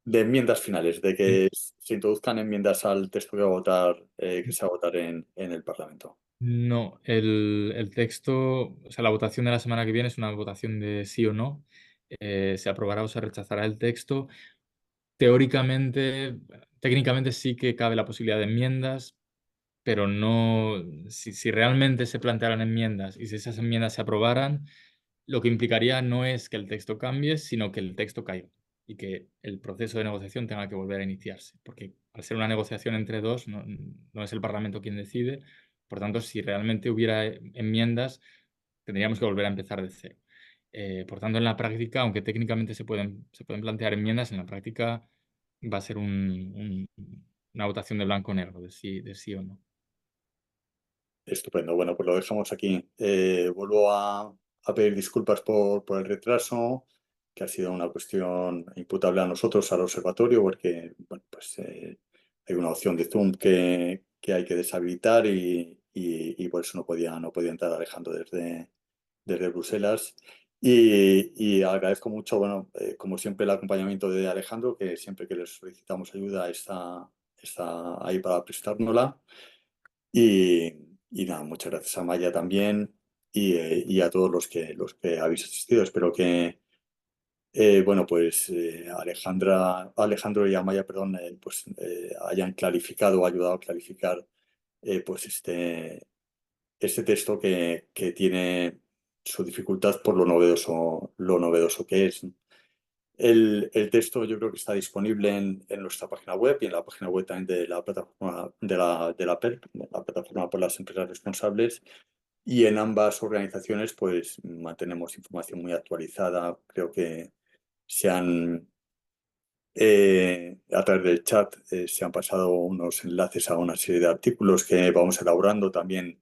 De enmiendas finales, de que se introduzcan enmiendas al texto que se va a votar en el Parlamento. No, el texto, o sea, la votación de la semana que viene es una votación de sí o no. Se aprobará o se rechazará el texto. Teóricamente, técnicamente sí que cabe la posibilidad de enmiendas, pero no, si realmente se plantearan enmiendas y si esas enmiendas se aprobaran, lo que implicaría no es que el texto cambie, sino que el texto caiga y que el proceso de negociación tenga que volver a iniciarse. Porque al ser una negociación entre dos, no es el Parlamento quien decide. Por tanto, si realmente hubiera enmiendas, tendríamos que volver a empezar de cero. Por tanto, en la práctica, aunque técnicamente se pueden plantear enmiendas, en la práctica va a ser una votación de blanco-negro, de sí o no. Estupendo. Bueno, pues lo dejamos aquí. Vuelvo a pedir disculpas por el retraso, que ha sido una cuestión imputable a nosotros, al observatorio, porque bueno, pues, hay una opción de Zoom que hay que deshabilitar y por eso no podía entrar Alejandro desde Bruselas. Y agradezco mucho, bueno, como siempre, el acompañamiento de Alejandro, que siempre que le solicitamos ayuda está ahí para prestárnosla. Y nada, muchas gracias a Maya también y a todos los que habéis asistido. Espero que, bueno, pues Alejandro y Amaya, perdón, pues hayan clarificado o ayudado a clarificar pues este texto que tiene su dificultad por lo novedoso que es. El texto yo creo que está disponible en nuestra página web y en la página web también de la plataforma de la PERC, la plataforma por las empresas responsables. Y en ambas organizaciones pues mantenemos información muy actualizada. Creo que se han, a través del chat se han pasado unos enlaces a una serie de artículos que vamos elaborando también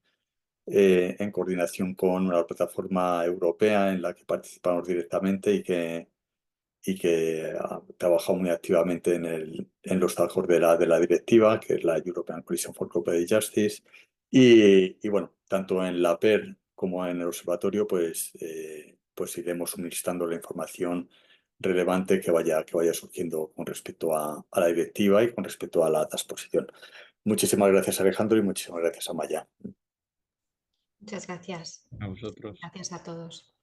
en coordinación con una plataforma europea en la que participamos directamente y que ha trabajado muy activamente en los trabajos de la directiva, que es la European Coalition for Corporate Justice. Y bueno, tanto en la PER como en el observatorio, pues iremos suministrando la información relevante que vaya surgiendo con respecto a la directiva y con respecto a la transposición. Muchísimas gracias, Alejandro, y muchísimas gracias a Maya. Muchas gracias. A vosotros. Gracias a todos.